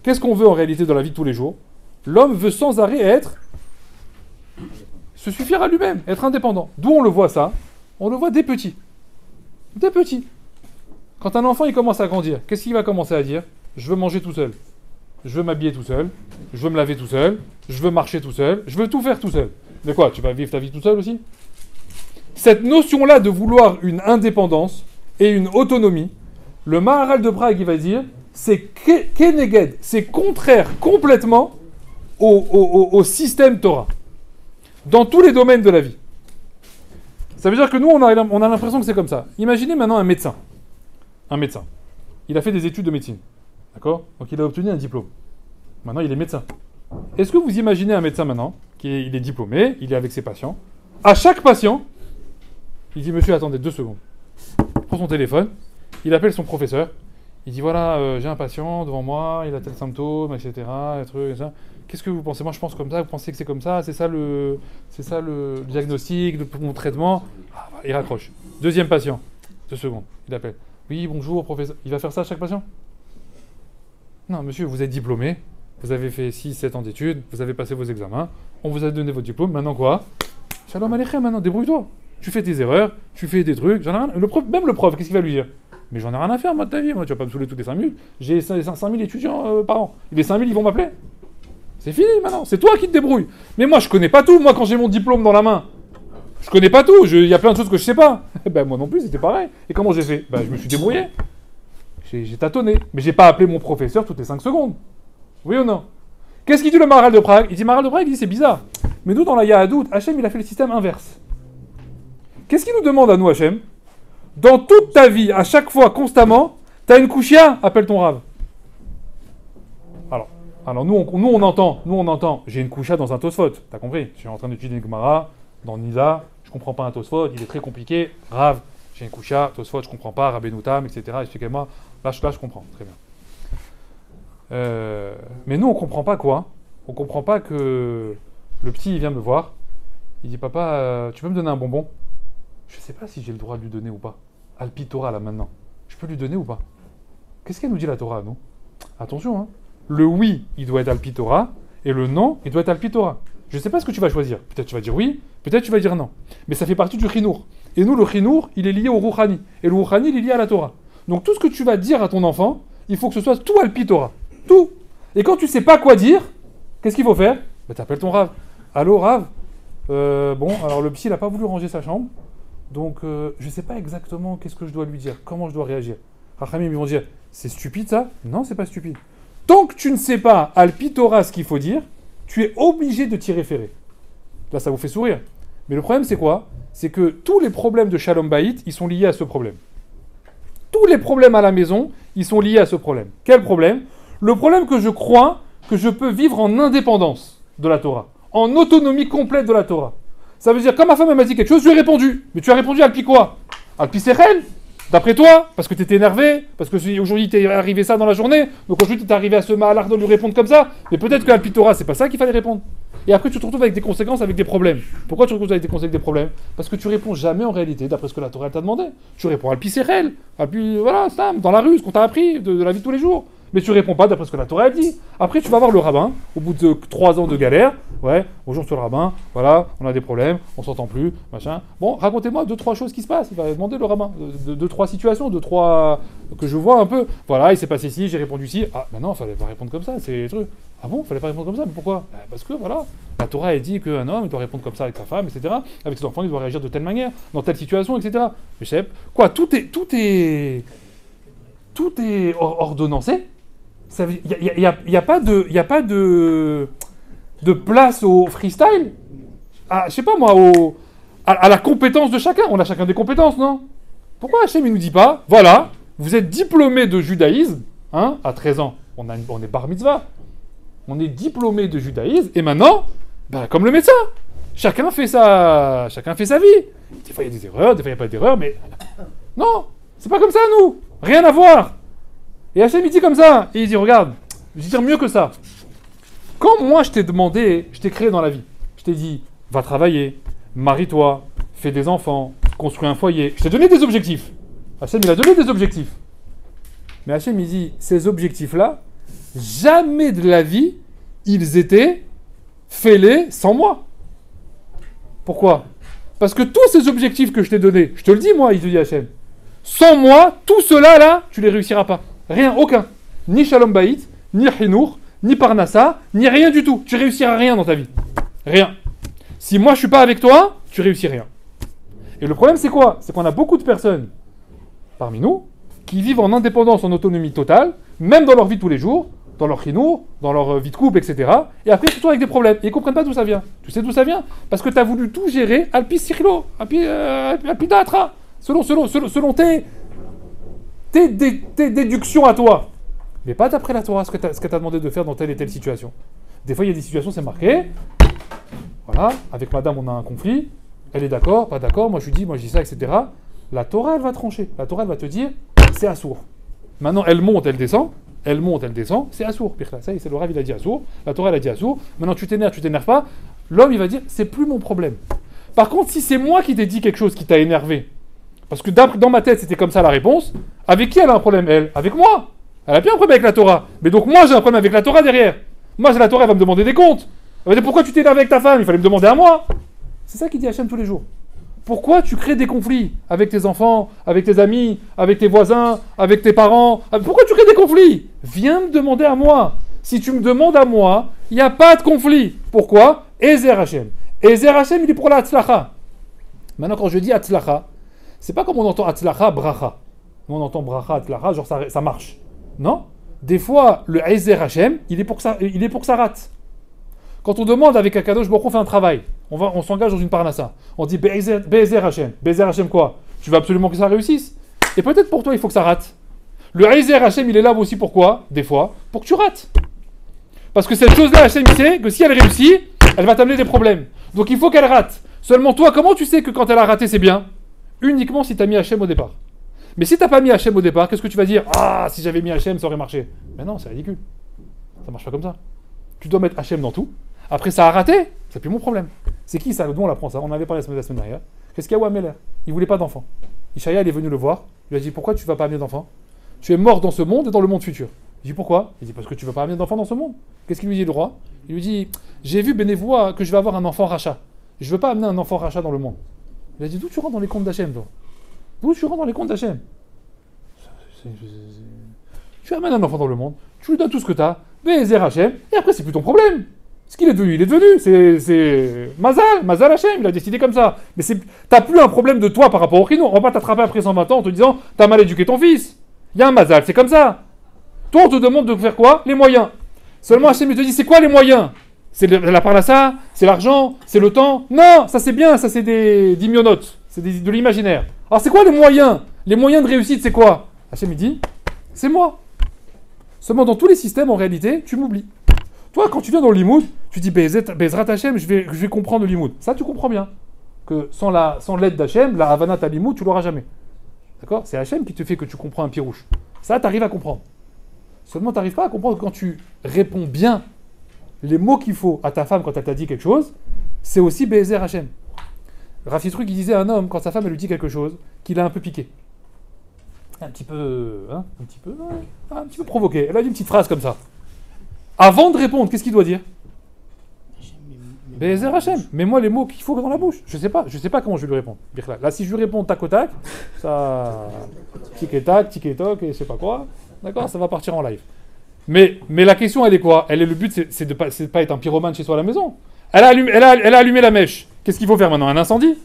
[SPEAKER 1] Qu'est-ce qu'on veut en réalité dans la vie de tous les jours? L'homme veut sans arrêt se suffire à lui-même, être indépendant. D'où on le voit ça? On le voit dès petit. Dès petit. Quand un enfant il commence à grandir, qu'est-ce qu'il va commencer à dire? Je veux manger tout seul. Je veux m'habiller tout seul. Je veux me laver tout seul. Je veux marcher tout seul. Je veux tout faire tout seul. Mais quoi? Tu vas vivre ta vie tout seul aussi? Cette notion-là de vouloir une indépendance et une autonomie, le Maharal de Prague, il va dire, c'est Keneged, c'est contraire complètement au système Torah. Dans tous les domaines de la vie. Ça veut dire que nous, on a l'impression que c'est comme ça. Imaginez maintenant un médecin. Un médecin. Il a fait des études de médecine. D'accord? Donc il a obtenu un diplôme. Maintenant, il est médecin. Est-ce que vous imaginez un médecin maintenant, il est diplômé, il est avec ses patients. À chaque patient, il dit, monsieur, attendez 2 secondes. Il prend son téléphone, il appelle son professeur, Il dit voilà, j'ai un patient devant moi, il a tel symptôme, etc. Qu'est-ce que vous pensez? Moi, je pense comme ça. Vous pensez que c'est comme ça? C'est ça le diagnostic, mon traitement? Ah, voilà, il raccroche. Deuxième patient. 2 secondes. Il appelle. Oui, bonjour, professeur. Il va faire ça à chaque patient? Non, monsieur, vous êtes diplômé. Vous avez fait 6-7 ans d'études. Vous avez passé vos examens. On vous a donné votre diplôme. Maintenant quoi? Shalom aleichem, maintenant, débrouille-toi. Tu fais tes erreurs, tu fais des trucs. J'en ai rien... Même le prof, qu'est-ce qu'il va lui dire? Mais j'en ai rien à faire, moi, de ta vie. Moi, tu vas pas me saouler toutes les 5 minutes. J'ai 5000 étudiants par an. Les 5000, ils vont m'appeler. C'est fini, maintenant. C'est toi qui te débrouilles. Mais moi, je connais pas tout. Moi, quand j'ai mon diplôme dans la main, je connais pas tout. Il y a plein de choses que je sais pas. Ben, moi non plus, c'était pareil. Et comment j'ai fait? Ben, je me suis débrouillé. J'ai tâtonné. Mais j'ai pas appelé mon professeur toutes les 5 secondes. Oui ou non? Qu'est-ce qu'il dit le Maharal de Prague? Il dit Maharal de Prague, il dit c'est bizarre. Mais nous, dans la Yahadout, Hachem, il a fait le système inverse. Qu'est-ce qu'il nous demande à nous, Hachem? Dans toute ta vie, à chaque fois, constamment, t'as une kouchia, appelle ton rave. Alors nous on entend, j'ai une kouchia dans un Tosfot, t'as compris? Je suis en train d'étudier une Gemara, dans Nisa, je comprends pas un Tosfot, il est très compliqué, rave, j'ai une kouchia, Tosfot, je comprends pas, Rabbeinu Tam, etc., expliquez-moi, là je comprends, très bien. Mais nous on comprend pas quoi? On comprend pas que le petit il vient me voir, il dit papa, tu peux me donner un bonbon? Je sais pas si j'ai le droit de lui donner ou pas. Alpi Torah là maintenant. Je peux lui donner ou pas? Qu'est-ce qu'elle nous dit la Torah, nous? Attention, hein. Le oui, il doit être Alpi Torah, et le non, il doit être Alpi Torah. Je sais pas ce que tu vas choisir. Peut-être tu vas dire oui, peut-être tu vas dire non. Mais ça fait partie du Chinour. Et nous, le Chinour, il est lié au Rouhani. Et le Rouhani, il est lié à la Torah. Donc tout ce que tu vas dire à ton enfant, il faut que ce soit tout Alpi Torah. Tout. Et quand tu sais pas quoi dire, qu'est-ce qu'il faut faire? Bah t'appelles ton Rav. Allô, Rav? Bon, alors le psy, il a pas voulu ranger sa chambre. Donc, je ne sais pas exactement qu'est-ce que je dois lui dire, comment je dois réagir. Rachamim, ils vont dire, c'est stupide ça? Non, c'est pas stupide. Tant que tu ne sais pas, Alpi Torah, ce qu'il faut dire, tu es obligé de t'y référer. Là, ça vous fait sourire. Mais le problème, c'est quoi? C'est que tous les problèmes de Shalom Bayit, ils sont liés à ce problème. Tous les problèmes à la maison, ils sont liés à ce problème. Quel problème? Le problème que je crois que je peux vivre en indépendance de la Torah, en autonomie complète de la Torah. Ça veut dire, quand ma femme elle m'a dit quelque chose, je lui ai répondu. Mais tu as répondu Alpi quoi? Alpi Sechel? D'après toi? Parce que tu étais énervé? Parce que aujourd'hui t'es arrivé ça dans la journée? Donc aujourd'hui t'es arrivé à ce mahalach de lui répondre comme ça? Mais peut-être que Alpi Torah, c'est pas ça qu'il fallait répondre. Et après tu te retrouves avec des conséquences, avec des problèmes. Pourquoi tu te retrouves avec des conséquences, des problèmes? Parce que tu réponds jamais en réalité, d'après ce que la Torah t'a demandé. Tu réponds Alpi Sechel. Alpi, voilà, ça, dans la rue, ce qu'on t'a appris, de la vie de tous les jours. Mais tu réponds pas d'après ce que la Torah a dit. Après, tu vas voir le rabbin, au bout de 3 ans de galère. Ouais, bonjour sur le rabbin, voilà, on a des problèmes, on s'entend plus, machin. Bon, racontez-moi 2-3 choses qui se passent. Il va demander le rabbin. 2-3 situations, 2-3 que je vois un peu. Voilà, il s'est passé ci, j'ai répondu ci. Ah, ben non, il fallait pas répondre comme ça, c'est les trucs. Ah bon, il fallait pas répondre comme ça, mais pourquoi? Parce que voilà, la Torah a dit qu'un homme il doit répondre comme ça avec sa femme, etc. Avec ses enfants, il doit réagir de telle manière, dans telle situation, etc. Mais chef, quoi, tout est ordonnancé. Il n'y a pas de place au freestyle, je sais pas moi, à la compétence de chacun. On a chacun des compétences, non? Pourquoi Hachem il nous dit pas, voilà, vous êtes diplômé de judaïsme, hein, à 13 ans, on est bar mitzvah, on est diplômé de judaïsme, et maintenant, ben, comme le médecin, chacun fait sa vie. Des fois il y a des erreurs, des fois il n'y a pas d'erreurs, mais non, c'est pas comme ça nous, rien à voir. Et Hachem il dit comme ça, et il dit regarde, je vais dire mieux que ça. Quand moi je t'ai demandé, je t'ai créé dans la vie, je t'ai dit va travailler, marie-toi, fais des enfants, construis un foyer, je t'ai donné des objectifs. Hachem il a donné des objectifs. Mais Hachem il dit ces objectifs-là, jamais de la vie ils étaient fêlés sans moi. Pourquoi? Parce que tous ces objectifs que je t'ai donnés, je te le dis moi, il te dit Hachem, sans moi, tout cela là, tu les réussiras pas. Rien, aucun. Ni Shalom Bayit, ni Chinour, ni Parnassa, ni rien du tout. Tu réussiras rien dans ta vie. Rien. Si moi je suis pas avec toi, tu réussis rien. Et le problème c'est quoi? C'est qu'on a beaucoup de personnes, parmi nous, qui vivent en indépendance, en autonomie totale, même dans leur vie de tous les jours, dans leur chinour, dans leur vie de couple, etc. Et après, ils se retrouvent avec des problèmes. Et ils comprennent pas d'où ça vient. Tu sais d'où ça vient? Parce que tu as voulu tout gérer Alpi Sirlo, Alpi Datra, selon tes déductions à toi. Mais pas d'après la Torah, ce qu'elle t'a demandé de faire dans telle et telle situation. Des fois, il y a des situations, c'est marqué. Voilà, avec madame, on a un conflit. Elle est d'accord, pas d'accord, moi je dis ça, etc. La Torah, elle va trancher. La Torah, elle va te dire, c'est assourd. Maintenant, elle monte, elle descend. Elle monte, elle descend. C'est Assour. Ça y est, c'est le Rav, il a dit Assour. La Torah, elle a dit Assour. Maintenant, tu t'énerves pas. L'homme, il va dire, c'est plus mon problème. Par contre, si c'est moi qui t'ai dit quelque chose qui t'a énervé, parce que dans ma tête, c'était comme ça la réponse, avec qui elle a un problème, elle? Avec moi. Elle a bien un problème avec la Torah. Mais donc, moi, j'ai un problème avec la Torah derrière. Moi, j'ai la Torah, elle va me demander des comptes. Elle va dire, pourquoi tu t'énerves avec ta femme? Il fallait me demander à moi. C'est ça qu'il dit Hachem tous les jours. Pourquoi tu crées des conflits avec tes enfants, avec tes amis, avec tes voisins, avec tes parents? Pourquoi tu crées des conflits? Viens me demander à moi. Si tu me demandes à moi, il n'y a pas de conflit. Pourquoi? Ezer Hachem. Ezer Hachem, il est pour la Hatzlacha. Maintenant, quand je dis Hatzlacha, c'est pas comme on entend Hatzlacha, Bracha. Nous, on entend Bracha, Hatzlacha, genre ça marche. Non? Des fois, le Ezer Hachem, il est pour que ça rate. Quand on demande avec Akadosh Baruch Hu, on fait un travail. On s'engage dans une parnassa. On dit Be'ezer Hachem. Be'ezer Hachem quoi? Tu veux absolument que ça réussisse. Et peut-être pour toi, il faut que ça rate. Le Ezer Hachem, il est là aussi pourquoi? Des fois, pour que tu rates. Parce que cette chose-là, Hachem, il sait que si elle réussit, elle va t'amener des problèmes. Donc il faut qu'elle rate. Seulement toi, comment tu sais que quand elle a raté, c'est bien? Uniquement si tu as mis Hachem au départ. Mais si tu n'as pas mis Hachem au départ, qu'est-ce que tu vas dire? Ah, si j'avais mis Hachem, ça aurait marché. Mais non, c'est ridicule. Ça marche pas comme ça. Tu dois mettre Hachem dans tout. Après, ça a raté, c'est plus mon problème. C'est qui ça? D'où on apprend ça? On en avait parlé la semaine dernière. Qu'est-ce qu'il y a Wameler? Il voulait pas d'enfant. Ishaïa, il est venu le voir. Il lui a dit, pourquoi tu vas pas amener d'enfant? Tu es mort dans ce monde et dans le monde futur. Il dit, pourquoi? Il dit, parce que tu vas pas amener d'enfant dans ce monde. Qu'est-ce qu'il lui dit le roi? Il lui dit, j'ai vu Bénévoie que je vais avoir un enfant rachat. Je veux pas amener un enfant rachat dans le monde. Il a dit, d'où tu rentres dans les comptes d'Hachem, toi? D'où tu rentres dans les comptes d'Hachem? Tu amènes un enfant dans le monde, tu lui donnes tout ce que tu as, Be'ezer Hachem, et après c'est plus ton problème. Ce qu'il est devenu, il est devenu. C'est Mazal Hachem, il a décidé comme ça. Mais t'as plus un problème de toi par rapport au Chino. On va pas t'attraper après 120 ans en te disant t'as mal éduqué ton fils. Il y a un Mazal, c'est comme ça. Toi on te demande de faire quoi? Les moyens. Seulement Hachem il te dit c'est quoi les moyens? C'est la parnassa, c'est l'argent, c'est le temps. Non, ça c'est bien, ça c'est des dimionotes, c'est de l'imaginaire. Alors c'est quoi les moyens? Les moyens de réussite c'est quoi? Hachem il dit c'est moi. Seulement dans tous les systèmes en réalité tu m'oublies. Toi, quand tu viens dans le limoud, tu dis Bezrat Hachem, je vais comprendre le limoud. Ça, tu comprends bien. Que sans l'aide d'Hachem, la Havanat à limoud, tu l'auras jamais. D'accord? C'est Hachem qui te fait que tu comprends un pirouche. Ça, tu arrives à comprendre. Seulement, tu n'arrives pas à comprendre que quand tu réponds bien les mots qu'il faut à ta femme quand elle t'a dit quelque chose, c'est aussi Be'ezer Hachem. Rafi Truc, il disait à un homme, quand sa femme elle lui dit quelque chose, qu'il a un peu piqué. Un petit peu provoqué. Elle a dit une petite phrase comme ça. Avant de répondre, qu'est-ce qu'il doit dire? Be'ezer Hachem. Mets-moi les mots qu'il faut dans la bouche. Je sais pas comment je vais lui répondre. Là, si je lui réponds tac au tac, ça... tic et tac, tic et toc, et je sais pas quoi. D'accord, ça va partir en live. Mais la question, elle est quoi? Le but, c'est de pas être un pyromane chez soi à la maison. Elle a allumé la mèche. Qu'est-ce qu'il faut faire maintenant? Un incendie?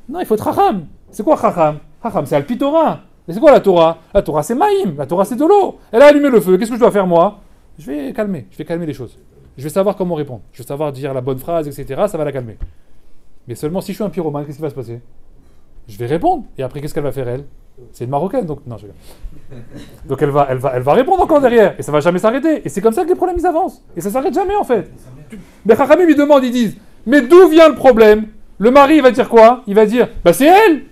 [SPEAKER 1] Non, il faut être Chacham. C'est quoi Chacham? Chacham, c'est Alpi Torah. Mais c'est quoi la Torah? La Torah, c'est Maïm. La Torah, c'est de l'eau. Elle a allumé le feu. Qu'est-ce que je dois faire, moi? Je vais calmer les choses. Je vais savoir comment répondre. Je vais savoir dire la bonne phrase, etc. Ça va la calmer. Mais seulement si je suis un pyromane, qu'est-ce qui va se passer? Je vais répondre. Et après, qu'est-ce qu'elle va faire, elle? C'est une Marocaine, donc... Non, je rigole. Donc elle va répondre encore derrière. Et ça va jamais s'arrêter. Et c'est comme ça que les problèmes, ils avancent. Et ça s'arrête jamais, en fait. Mais Chachamim, ils demandent, ils disent, mais d'où vient le problème? Le mari, il va dire quoi? Il va dire, bah c'est elle.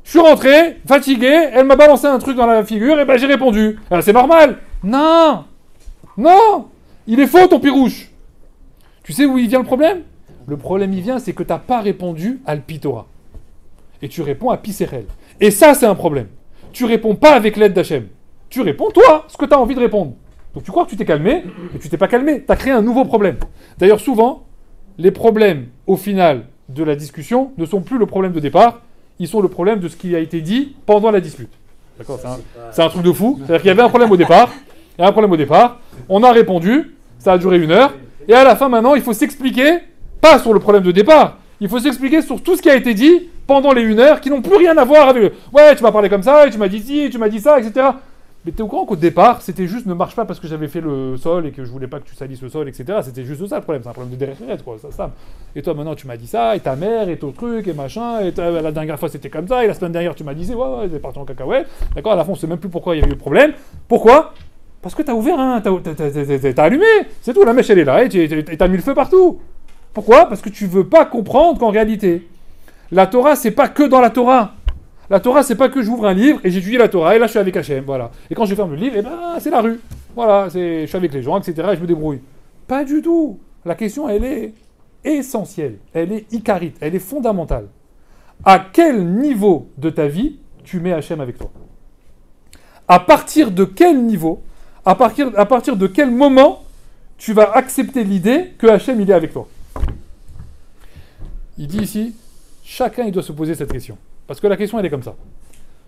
[SPEAKER 1] Je suis rentré, fatigué, elle m'a balancé un truc dans la figure, et ben j'ai répondu. Alors, c'est normal. Non, il est faux ton pirouche. Tu sais où il vient le problème? Le problème il vient, c'est que tu n'as pas répondu à l'Pitora. Et tu réponds à Pisserel. Et ça, c'est un problème. Tu réponds pas avec l'aide d'Hachem. Tu réponds toi, ce que tu as envie de répondre. Donc tu crois que tu t'es calmé, mais tu t'es pas calmé. Tu as créé un nouveau problème. D'ailleurs, souvent, les problèmes, au final de la discussion, ne sont plus le problème de départ, ils sont le problème de ce qui a été dit pendant la dispute. D'accord? C'est un truc de fou. C'est-à-dire qu'il y avait un problème au départ. On a répondu, ça a duré 1 heure, et à la fin maintenant, il faut s'expliquer, pas sur le problème de départ, il faut s'expliquer sur tout ce qui a été dit pendant les 1 heure, qui n'ont plus rien à voir avec ouais, tu m'as parlé comme ça, et tu m'as dit ci, et tu m'as dit ça, etc. Mais t'es au courant qu'au départ, c'était juste ne marche pas parce que j'avais fait le sol et que je voulais pas que tu salisses le sol, etc. C'était juste ça le problème, c'est un problème de derrière, quoi, ça. Et toi maintenant tu m'as dit ça, et ta mère, et ton truc, et machin, et la dernière fois c'était comme ça, et la semaine dernière tu m'as dit ouais, c'est parti en cacahuète, d'accord, à la fin on sait même plus pourquoi il y avait eu le problème. Pourquoi? Parce que t'as ouvert, t'as allumé, c'est tout, la mèche elle est là, et t'as mis le feu partout. Pourquoi? Parce que tu veux pas comprendre qu'en réalité, la Torah c'est pas que dans la Torah. La Torah, c'est pas que j'ouvre un livre et j'étudie la Torah et là je suis avec Hachem, voilà. Et quand je ferme le livre, eh ben c'est la rue. Voilà, je suis avec les gens, etc. et je me débrouille. Pas du tout. La question, elle est essentielle. Elle est icarite. Elle est fondamentale. À quel niveau de ta vie tu mets Hachem avec toi? À partir de quel niveau, à partir de quel moment tu vas accepter l'idée que Hachem il est avec toi? Il dit ici, chacun il doit se poser cette question. Parce que la question elle est comme ça.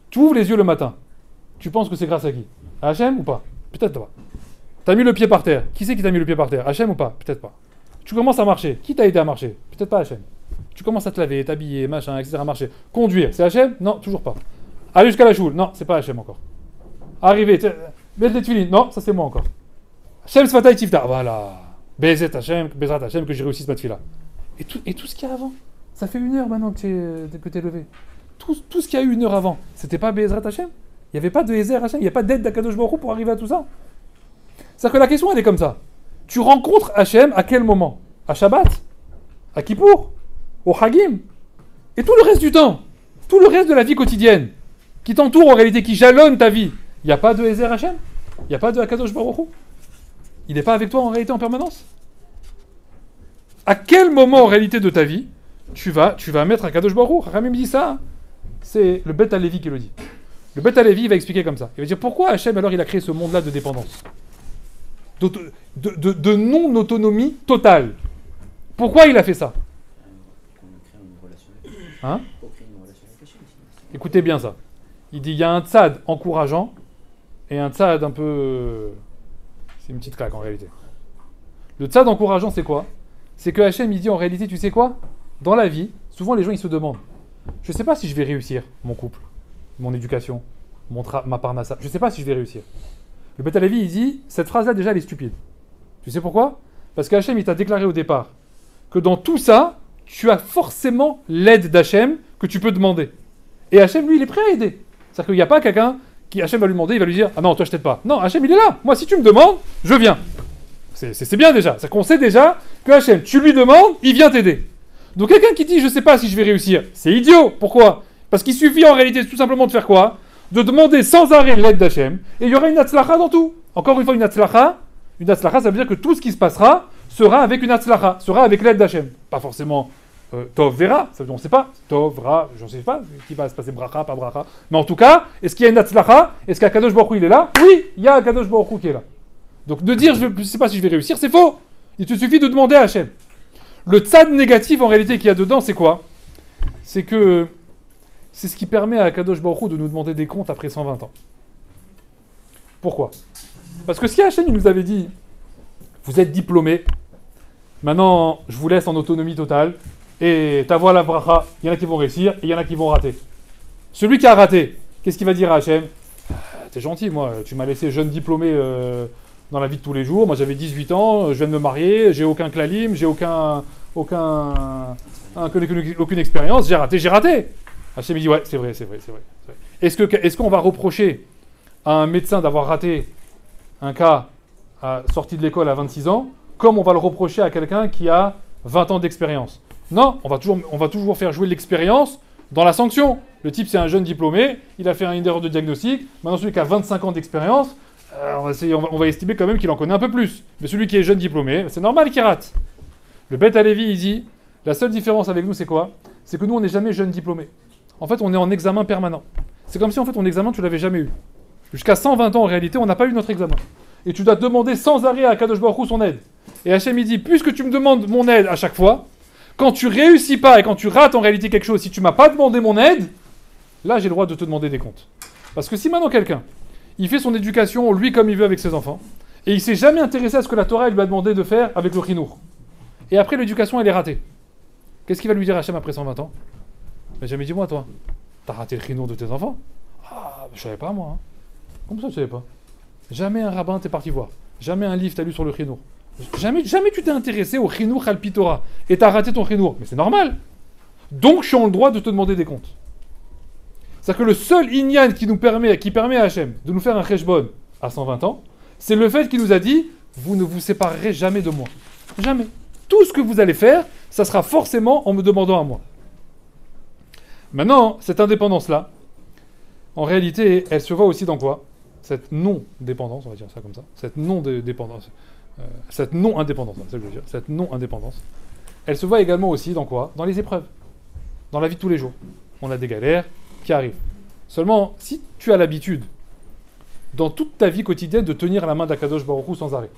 [SPEAKER 1] Tu ouvres les yeux le matin, tu penses que c'est grâce à qui? À Hachem ou pas? Peut-être pas. T'as mis le pied par terre. Qui c'est qui t'a mis le pied par terre? Hachem ou pas? Peut-être pas. Tu commences à marcher. Qui t'a aidé à marcher? Peut-être pas Hachem. Tu commences à te laver, t'habiller, machin, etc. Marcher. Conduire, c'est Hachem? Non, toujours pas. Aller jusqu'à la choule? Non, c'est pas Hachem encore. Arriver, mettre les tuiles? Non, ça c'est moi encore. Hachem Sfatay Tifta. Voilà. Bezrat Hachem, que j'ai réussi ce match-là. Et tout ce qu'il y a avant. Ça fait 1 heure maintenant que t'es levé. Tout ce qu'il y a eu 1 heure avant, c'était pas Bezrat Hachem? Il n'y avait pas de Ezer Hachem? Il n'y a pas d'aide d'Akadosh Baruch Hu pour arriver à tout ça? C'est-à-dire que la question, elle est comme ça. Tu rencontres Hachem à quel moment? À Shabbat? À Kippour? Au Hagim? Et tout le reste du temps, tout le reste de la vie quotidienne, qui t'entoure en réalité, qui jalonne ta vie, il n'y a pas de Ezer Hachem? Il n'y a pas de Akadosh Baruch Hu? Il n'est pas avec toi en réalité en permanence? À quel moment en réalité de ta vie, tu vas mettre Akadosh Baruch Hu? Ramim dit ça, hein. C'est le Beth Alevi qui le dit. Le Beth Alevi, il va expliquer comme ça. Il va dire pourquoi Hachem, alors, il a créé ce monde-là de dépendance, de non-autonomie totale. Pourquoi il a fait ça? Hein? Écoutez bien ça. Il dit il y a un tzad encourageant et un tzad un peu... C'est une petite claque en réalité. Le tzad encourageant, c'est quoi? C'est que Hachem, il dit en réalité, tu sais quoi? Dans la vie, souvent les gens, ils se demandent, je sais pas si je vais réussir mon couple, mon éducation, ma parnassa. Je sais pas si je vais réussir. Le Beth Alevi, il dit, cette phrase-là, déjà, elle est stupide. Tu sais pourquoi? Parce qu'Hachem, il t'a déclaré au départ que dans tout ça, tu as forcément l'aide d'Hachem que tu peux demander. Et Hachem, lui, il est prêt à aider. C'est-à-dire qu'il n'y a pas quelqu'un qui, Hachem va lui demander, il va lui dire, ah non, toi, je t'aide pas. Non, Hachem, il est là. Moi, si tu me demandes, je viens. C'est bien déjà. C'est-à-dire qu'on sait déjà que Hachem, tu lui demandes, il vient t'aider. Donc quelqu'un qui dit, je sais pas si je vais réussir, c'est idiot. Pourquoi? Parce qu'il suffit en réalité tout simplement de faire quoi? De demander sans arrêt l'aide d'Hachem, et il y aura une hatzlacha dans tout. Encore une fois, une hatzlacha, ça veut dire que tout ce qui se passera sera avec une hatzlacha, sera avec l'aide d'Hachem. Pas forcément tov vera, ça veut dire on ne sait pas, tov, ra, je ne sais pas, qui va se passer bracha, pas bracha. Mais en tout cas, est-ce qu'il y a une hatzlacha? Est-ce qu'Akadosh Baruch Hu il est là? Oui, il y a Akadosh Baruch Hu qui est là. Donc de dire je ne sais pas si je vais réussir, c'est faux. Il te suffit de demander à Hachem. Le tzad négatif en réalité qu'il y a dedans, c'est quoi? C'est que c'est ce qui permet à Akadosh Baruch Hu de nous demander des comptes après 120 ans. Pourquoi? Parce que si Hachem il nous avait dit, vous êtes diplômé, maintenant je vous laisse en autonomie totale, et ta voix la bracha, il y en a qui vont réussir, et il y en a qui vont rater. Celui qui a raté, qu'est-ce qu'il va dire à Hachem? T'es gentil, moi, tu m'as laissé jeune diplômé dans la vie de tous les jours, moi j'avais 18 ans, je viens de me marier, j'ai aucun klalim, j'ai aucune expérience, j'ai raté. Hachem il dit ouais, c'est vrai. Est-ce qu'on va reprocher à un médecin d'avoir raté un cas sorti de l'école à 26 ans, comme on va le reprocher à quelqu'un qui a 20 ans d'expérience? Non, on va toujours faire jouer l'expérience dans la sanction. Le type, c'est un jeune diplômé, il a fait une erreur de diagnostic, maintenant celui qui a 25 ans d'expérience, on va estimer quand même qu'il en connaît un peu plus. Mais celui qui est jeune diplômé, c'est normal qu'il rate. Le Beth Alevi, il dit, la seule différence avec nous, c'est quoi? C'est que nous, on n'est jamais jeune diplômé. En fait, on est en examen permanent. C'est comme si, en fait, ton examen, tu l'avais jamais eu. Jusqu'à 120 ans, en réalité, on n'a pas eu notre examen. Et tu dois demander sans arrêt à Kadosh Baruch Hu son aide. Et Hachem, il dit, puisque tu me demandes mon aide à chaque fois, quand tu réussis pas et quand tu rates en réalité quelque chose, si tu m'as pas demandé mon aide, là, j'ai le droit de te demander des comptes. Parce que si maintenant quelqu'un, il fait son éducation, lui, comme il veut avec ses enfants, et il s'est jamais intéressé à ce que la Torah lui a demandé de faire avec le chinour, et après l'éducation, elle est ratée, qu'est-ce qu'il va lui dire Hachem après 120 ans? Mais jamais dit, moi, toi, t'as raté le chinour de tes enfants? Ah, je savais pas, moi. Hein. Comment ça, tu savais pas? Jamais un rabbin t'es parti voir. Jamais un livre t'as lu sur le chinour. Jamais tu t'es intéressé au chinour al-pi Torah. Et t'as raté ton chinour. Mais c'est normal. Donc, je suis en le droit de te demander des comptes. C'est-à-dire que le seul inyan qui permet à Hachem de nous faire un cheshbon à 120 ans, c'est le fait qu'il nous a dit, vous ne vous séparerez jamais de moi. Jamais. Tout ce que vous allez faire, ça sera forcément en me demandant à moi. Maintenant, cette indépendance-là, en réalité, elle se voit aussi dans quoi? Cette non-dépendance, on va dire ça comme ça. Cette non-dépendance. Cette non-indépendance, c'est ça que je veux dire. Cette non-indépendance. Elle se voit également aussi dans quoi? Dans les épreuves. Dans la vie de tous les jours. On a des galères qui arrivent. Seulement, si tu as l'habitude, dans toute ta vie quotidienne, de tenir la main d'Akadosh Baruch Hu sans arrêt.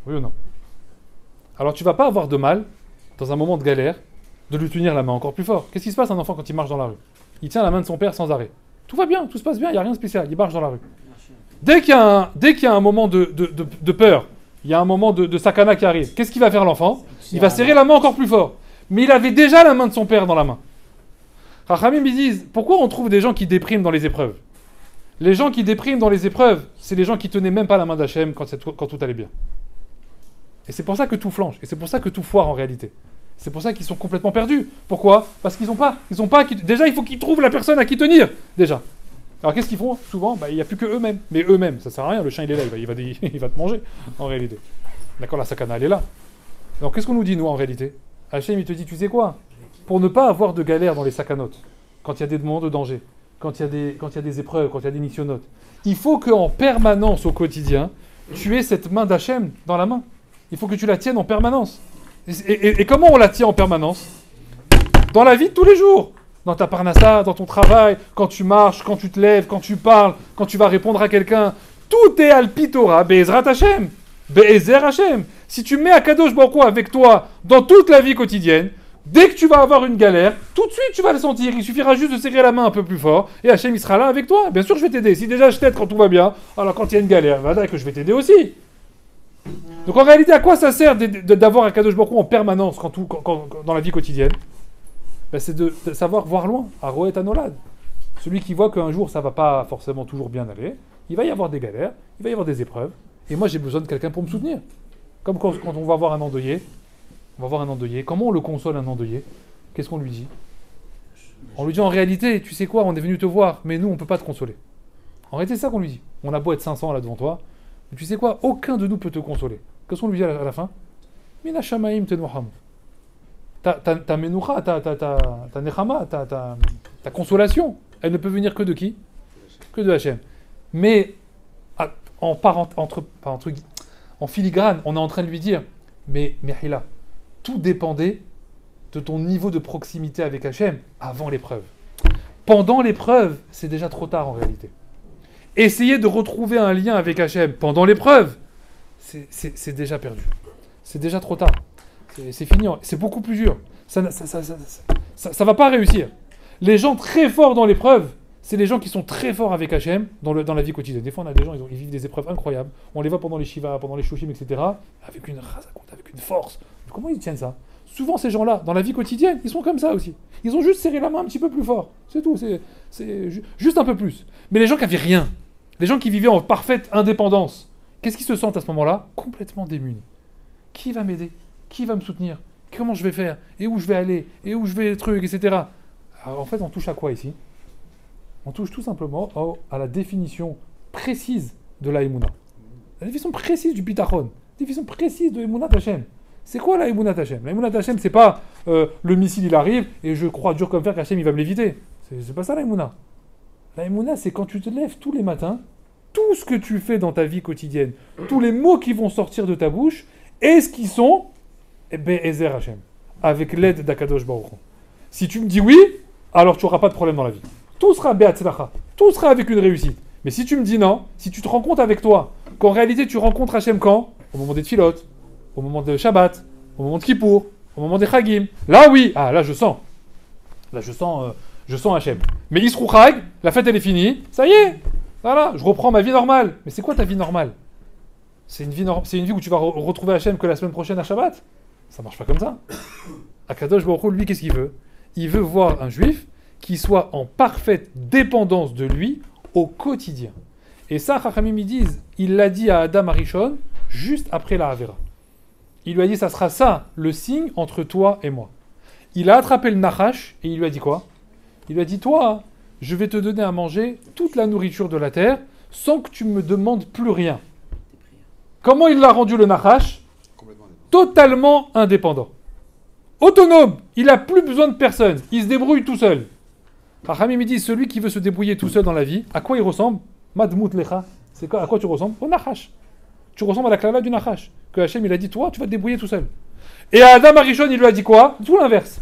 [SPEAKER 1] Oui ou non? Alors tu vas pas avoir de mal, dans un moment de galère, de lui tenir la main encore plus fort. Qu'est-ce qui se passe un enfant quand il marche dans la rue? Il tient la main de son père sans arrêt. Tout va bien, tout se passe bien, il n'y a rien de spécial, il marche dans la rue. Dès qu'il y a un moment de peur, il y a un moment de sakana qui arrive, qu'est-ce qu'il va faire l'enfant? Il va serrer la main encore plus fort. Mais il avait déjà la main de son père dans la main. Rachamim, ils disent, pourquoi on trouve des gens qui dépriment dans les épreuves? Les gens qui dépriment dans les épreuves, c'est les gens qui tenaient même pas la main d'Hachem quand tout allait bien. Et c'est pour ça que tout flanche, et c'est pour ça que tout foire en réalité. C'est pour ça qu'ils sont complètement perdus. Pourquoi? Parce qu'ils ont pas déjà, il faut qu'ils trouvent la personne à qui tenir, déjà. Alors qu'est-ce qu'ils font? Souvent, il n'y a plus que eux-mêmes. Mais eux-mêmes, ça sert à rien, le chien il est là, il va te manger, en réalité. D'accord, la sakana, elle est là. Alors qu'est-ce qu'on nous dit, nous, en réalité? Hachem, il te dit, tu sais quoi? Pour ne pas avoir de galère dans les sakanotes, quand il y a des moments de danger, quand il y a des épreuves, quand il y a des nisyonotes, il faut qu'en permanence, au quotidien, tu aies cette main d'Hachem dans la main. Il faut que tu la tiennes en permanence. Et comment on la tient en permanence? Dans la vie de tous les jours. Dans ta parnassa, dans ton travail, quand tu marches, quand tu te lèves, quand tu parles, quand tu vas répondre à quelqu'un. Tout est alpitora, be'ezrat Hashem, be'ezer Hashem. Si tu mets Akadosh Baruch Hu avec toi dans toute la vie quotidienne, dès que tu vas avoir une galère, tout de suite tu vas le sentir. Il suffira juste de serrer la main un peu plus fort et Hashem il sera là avec toi. Bien sûr je vais t'aider. Si déjà je t'aide quand tout va bien, alors quand il y a une galère, voilà que je vais t'aider aussi. Donc en réalité, à quoi ça sert d'avoir Akadosh Baruch Hu en permanence dans la vie quotidienne? C'est de savoir voir loin, à Roet Anolad. Celui qui voit qu'un jour ça va pas forcément toujours bien aller, il va y avoir des galères, il va y avoir des épreuves, et moi j'ai besoin de quelqu'un pour me soutenir. Comme quand on va voir un endeuillé, comment on le console un endeuillé? Qu'est-ce qu'on lui dit? On lui dit en réalité, tu sais quoi, on est venu te voir, mais nous on peut pas te consoler. En réalité c'est ça qu'on lui dit. On a beau être 500 là devant toi, mais tu sais quoi, aucun de nous peut te consoler. Qu'est-ce qu'on lui dit à la fin? Mina shamaim tenuham. Ta menoucha, ta nechama, ta consolation, elle ne peut venir que de qui? Que de Hachem. Mais en filigrane, on est en train de lui dire, mais Mihila, tout dépendait de ton niveau de proximité avec Hachem avant l'épreuve. Pendant l'épreuve, c'est déjà trop tard en réalité. Essayer de retrouver un lien avec Hachem pendant l'épreuve, c'est déjà perdu. C'est déjà trop tard. C'est fini. C'est beaucoup plus dur. Ça va pas réussir. Les gens très forts dans l'épreuve, c'est les gens qui sont très forts avec Hachem dans la vie quotidienne. Des fois, on a des gens, ils vivent des épreuves incroyables. On les voit pendant les shivas, pendant les shushim, etc. Avec une razakot, avec une force. Comment ils tiennent ça? Souvent, ces gens-là, dans la vie quotidienne, ils sont comme ça aussi. Ils ont juste serré la main un petit peu plus fort. C'est tout. C'est juste un peu plus. Mais les gens qui avaient rien, les gens qui vivaient en parfaite indépendance, qu'est-ce qu'ils se sentent à ce moment-là? Complètement démunis. Qui va m'aider? Qui va me soutenir? Comment je vais faire? Et où je vais aller? Et où je vais truc, etc. Alors, en fait, on touche à quoi ici? On touche tout simplement à la définition précise de la Emouna. La définition précise du Bitachon. La définition précise de Emouna Hachem. C'est quoi la Emouna Hachem? La Emouna Hachem, c'est pas le missile il arrive et je crois dur comme fer qu'Hachem il va me l'éviter. C'est pas ça la Emouna. La Emouna, c'est quand tu te lèves tous les matins, tout ce que tu fais dans ta vie quotidienne, tous les mots qui vont sortir de ta bouche, est-ce qu'ils sont Be'ezer Hachem, avec l'aide d'Akadosh Baruch Hu. Si tu me dis oui, alors tu n'auras pas de problème dans la vie. Tout sera Be'atzlacha, tout sera avec une réussite. Mais si tu me dis non, si tu te rends compte avec toi, qu'en réalité tu rencontres Hachem quand? Au moment des tfilotes, au moment de Shabbat, au moment de Kippour, au moment des Chagim. Là oui, là je sens. Là je sens Hachem. Mais Yisrou Chag, la fête elle est finie, ça y est. Voilà, je reprends ma vie normale. Mais c'est quoi ta vie normale? C'est une vie où tu vas retrouver Hachem que la semaine prochaine à Shabbat? Ça marche pas comme ça. Akadosh Baruch Hu, lui, qu'est-ce qu'il veut? Il veut voir un juif qui soit en parfaite dépendance de lui au quotidien. Et ça, Chachamim disent, il l'a dit à Adam Arishon juste après la Havera. Il lui a dit, ça sera ça, le signe entre toi et moi. Il a attrapé le Nachash et il lui a dit quoi? Il lui a dit, toi, je vais te donner à manger toute la nourriture de la terre sans que tu me demandes plus rien. Comment il l'a rendu le Nachash? Totalement indépendant. Autonome. Il n'a plus besoin de personne. Il se débrouille tout seul. Chachamim me dit, celui qui veut se débrouiller tout seul dans la vie, à quoi il ressemble? Madmout lecha. C'est quoi, à quoi tu ressembles? Au nachash. Tu ressembles à la klala du nachash. Que Hachem il a dit, toi, tu vas te débrouiller tout seul. Et à Adam Arishon, il lui a dit quoi? Tout l'inverse.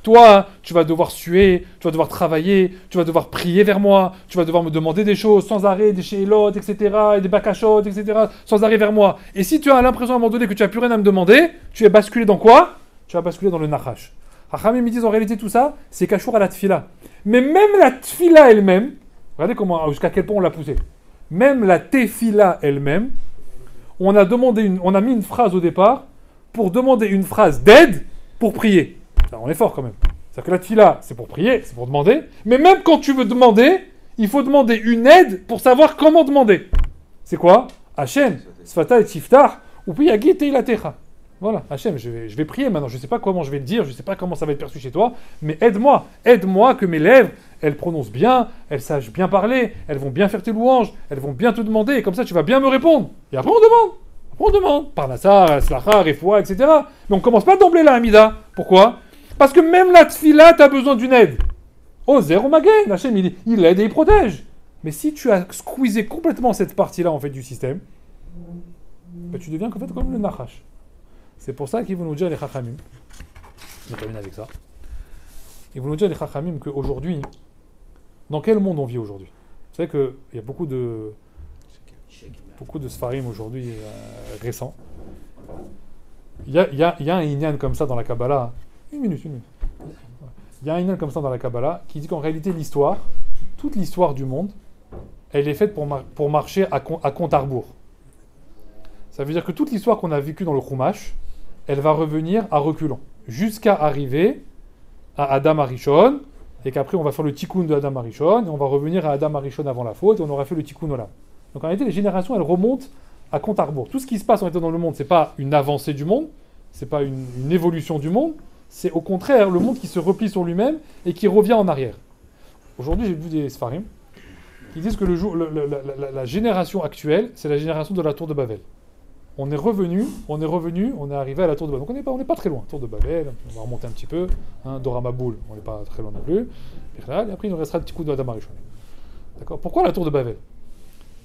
[SPEAKER 1] Toi, tu vas devoir suer, tu vas devoir travailler, tu vas devoir prier vers moi, tu vas devoir me demander des choses sans arrêt, des sheilot, etc., et des bakashot, etc., sans arrêt vers moi. Et si tu as l'impression à un moment donné que tu n'as plus rien à me demander, tu es basculé dans quoi? Tu vas basculer dans le nachash. Hachamim me disent en réalité tout ça, c'est kashour à la tfila. Mais même la tfila elle-même, regardez comment, jusqu'à quel point on l'a poussé. Même la tefila elle-même, on a mis une phrase au départ pour demander une phrase d'aide pour prier. Ça, on est fort quand même. C'est-à-dire que la tfila, c'est pour prier, c'est pour demander. Mais même quand tu veux demander, il faut demander une aide pour savoir comment demander. C'est quoi? Hachem, Sfata et Tiftach, ou puis Yagit et Ilatecha. Voilà, Hachem, je vais prier maintenant. Je ne sais pas comment je vais le dire, je ne sais pas comment ça va être perçu chez toi, mais aide-moi. Aide-moi que mes lèvres, elles prononcent bien, elles sachent bien parler, elles vont bien faire tes louanges, elles vont bien te demander, et comme ça tu vas bien me répondre. Et après on demande. Après on demande. Parnassar, Slacha, Refoua, etc. Mais on ne commence pas d'emblée la Hamida. Pourquoi? Parce que même la tfila, tu as besoin d'une aide. Oh, zéro magain, Hachem, il aide et il protège. Mais si tu as squeezé complètement cette partie-là en fait du système, ben, tu deviens en fait comme le nachash. C'est pour ça qu'ils vont nous dire les chachamim. Je termine avec ça. Ils vont nous dire les chachamim qu'aujourd'hui, dans quel monde on vit aujourd'hui? Vous savez qu'il y a beaucoup de sfarim aujourd'hui récents. Il y a un inyan comme ça dans la Kabbalah. Une minute. Il y a un inyan comme ça dans la Kabbalah qui dit qu'en réalité l'histoire, toute l'histoire du monde, elle est faite pour marcher à compte à rebours. Ça veut dire que toute l'histoire qu'on a vécue dans le Chumash, elle va revenir à reculons, jusqu'à arriver à Adam Arishon, et qu'après on va faire le tikkun de Adam Arishon, et on va revenir à Adam Arishon avant la faute, et on aura fait le tikkun Olam. Donc en réalité, les générations, elles remontent à compte à rebours. Tout ce qui se passe en réalité dans le monde, c'est pas une avancée du monde, c'est pas une évolution du monde, c'est au contraire le monde qui se replie sur lui-même et qui revient en arrière. Aujourd'hui, j'ai vu des Sfarim qui disent que la génération actuelle, c'est la génération de la tour de Babel. On est revenu, on est arrivé à la tour de Babel. Donc on n'est pas très loin. Tour de Babel, on va remonter un petit peu. Dora Maboul, on n'est pas très loin non plus. Et après, il nous restera le petit coup de Adam Arishon. D'accord? Pourquoi la tour de Babel?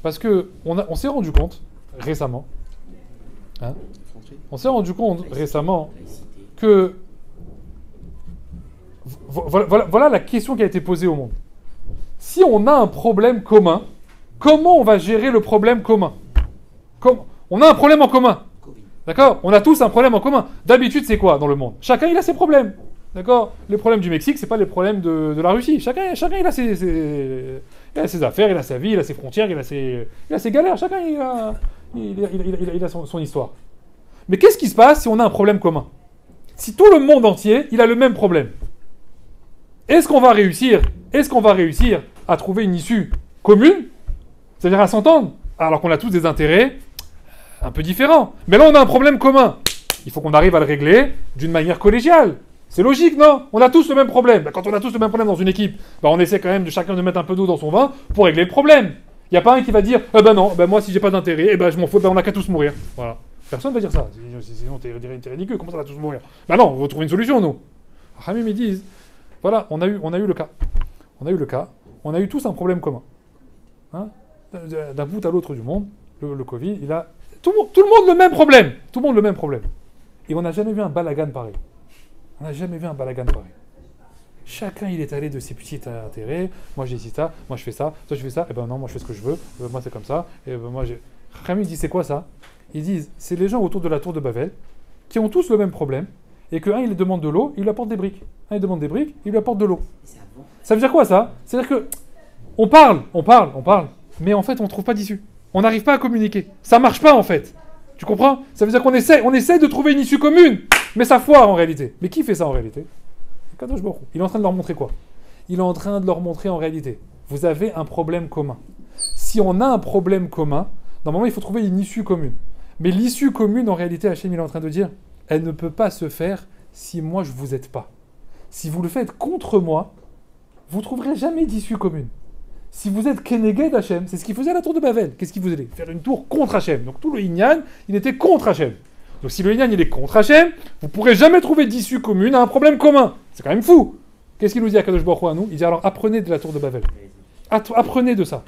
[SPEAKER 1] Parce que on s'est rendu compte récemment, que voilà la question qui a été posée au monde. Si on a un problème commun, comment on va gérer le problème commun? On a un problème en commun. D'accord? On a tous un problème en commun. D'habitude, c'est quoi dans le monde? Chacun, il a ses problèmes. D'accord? Les problèmes du Mexique, c'est pas les problèmes de la Russie. Chacun il a ses affaires, il a sa vie, il a ses frontières, il a ses galères. Chacun, il a son histoire. Mais qu'est-ce qui se passe si on a un problème commun? Si tout le monde entier, il a le même problème. Est-ce qu'on va réussir à trouver une issue commune? C'est-à-dire à s'entendre, alors qu'on a tous des intérêts un peu différents. Mais là, on a un problème commun. Il faut qu'on arrive à le régler d'une manière collégiale. C'est logique, non? On a tous le même problème. Quand on a tous le même problème dans une équipe, on essaie quand même de chacun de mettre un peu d'eau dans son vin pour régler le problème. Il n'y a pas un qui va dire non, moi si j'ai pas d'intérêt, je m'en fous, on n'a qu'à tous mourir. Voilà. Personne ne va dire ça. Sinon, t'es ridicule. Comment ça va tous mourir? Non, on va trouver une solution, nous. Hamim, ils disent, voilà, on a eu le cas. On a eu tous un problème commun. D'un bout à l'autre du monde, le Covid, il a... Tout le monde le même problème. Et on n'a jamais vu un balagan pareil. Chacun, il est allé de ses petits intérêts. Moi, j'ai ici ça. Moi, je fais ça. Toi, je fais ça. Non, moi, je fais ce que je veux. Moi, c'est comme ça. Hamim dit, c'est quoi ça? Ils disent, c'est les gens autour de la tour de Babel qui ont tous le même problème et qu'un, il demande de l'eau, il lui apporte des briques. Un, il demande des briques, il lui apporte de l'eau. Ça veut dire quoi, ça? C'est-à-dire que on parle, mais en fait, on ne trouve pas d'issue. On n'arrive pas à communiquer. Ça marche pas, en fait. Tu comprends? Ça veut dire qu'on essaie de trouver une issue commune, mais ça foire en réalité. Mais qui fait ça en réalité? Kadosh Baruch Hu. Il est en train de leur montrer quoi? Il est en train de leur montrer en réalité, vous avez un problème commun. Si on a un problème commun, normalement, il faut trouver une issue commune. Mais l'issue commune, en réalité, Hachem, il est en train de dire, elle ne peut pas se faire si moi, je vous aide pas. Si vous le faites contre moi, vous trouverez jamais d'issue commune. Si vous êtes Keneged Hachem, c'est ce qu'il faisait à la tour de Babel. Qu'est-ce qu'il faisait? Faire une tour contre Hachem. Donc tout le Inyan, il était contre Hachem. Donc si le Inyan, il est contre Hachem, vous ne pourrez jamais trouver d'issue commune à un problème commun. C'est quand même fou. Qu'est-ce qu'il nous dit à Kadosh Baruch Hu à nous? Il dit alors apprenez de la tour de Babel. Apprenez de ça.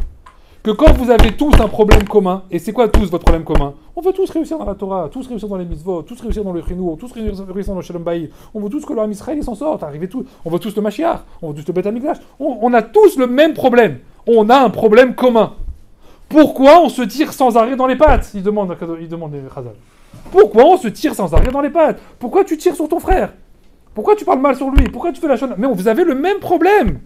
[SPEAKER 1] Que quand vous avez tous un problème commun, et c'est quoi tous votre problème commun? On veut tous réussir dans la Torah, tous réussir dans les mitzvot, tous réussir dans le chinour, tous réussir dans le Shalom Bayit. On veut tous que l'Am Israël s'en sorte, on veut tous le Mashiach, on veut tous le Beth Amikdash. On a tous le même problème. On a un problème commun. Pourquoi on se tire sans arrêt dans les pattes? Il demande Chazal. Pourquoi on se tire sans arrêt dans les pattes? Pourquoi tu tires sur ton frère? Pourquoi tu parles mal sur lui? Pourquoi tu fais la chose? Mais vous avez le même problème.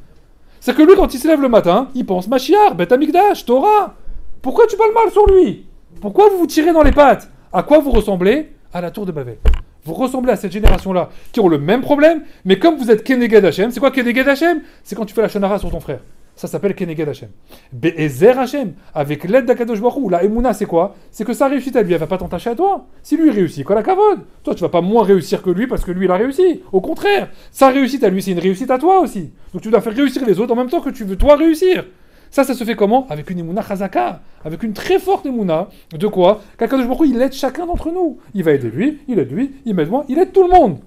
[SPEAKER 1] C'est que lui, quand il se lève le matin, il pense Mashiach, Beth Amikdash, Torah. Pourquoi tu parles mal sur lui? Pourquoi vous vous tirez dans les pattes? À quoi vous ressemblez? À la tour de Babel. Vous ressemblez à cette génération-là, qui ont le même problème, mais comme vous êtes Keneged Hashem, c'est quoi Keneged Hashem? C'est quand tu fais la shonara sur ton frère. Ça s'appelle Keneged Hashem. Be'ezer Hashem, avec l'aide d'Akadosh Baruch Hu. La Emouna, c'est quoi? C'est que sa réussite à lui, elle va pas t'entacher à toi. Si lui réussit, quoi la kavod? Toi, tu vas pas moins réussir que lui parce que lui, il a réussi. Au contraire, sa réussite à lui, c'est une réussite à toi aussi. Donc tu dois faire réussir les autres en même temps que tu veux toi réussir. Ça se fait comment? Avec une Emouna chazaka, avec une très forte Emouna. De quoi? Qu'Akadosh Baruch Hu, il aide chacun d'entre nous. Il va aider lui, il m'aide moi, il aide tout le monde.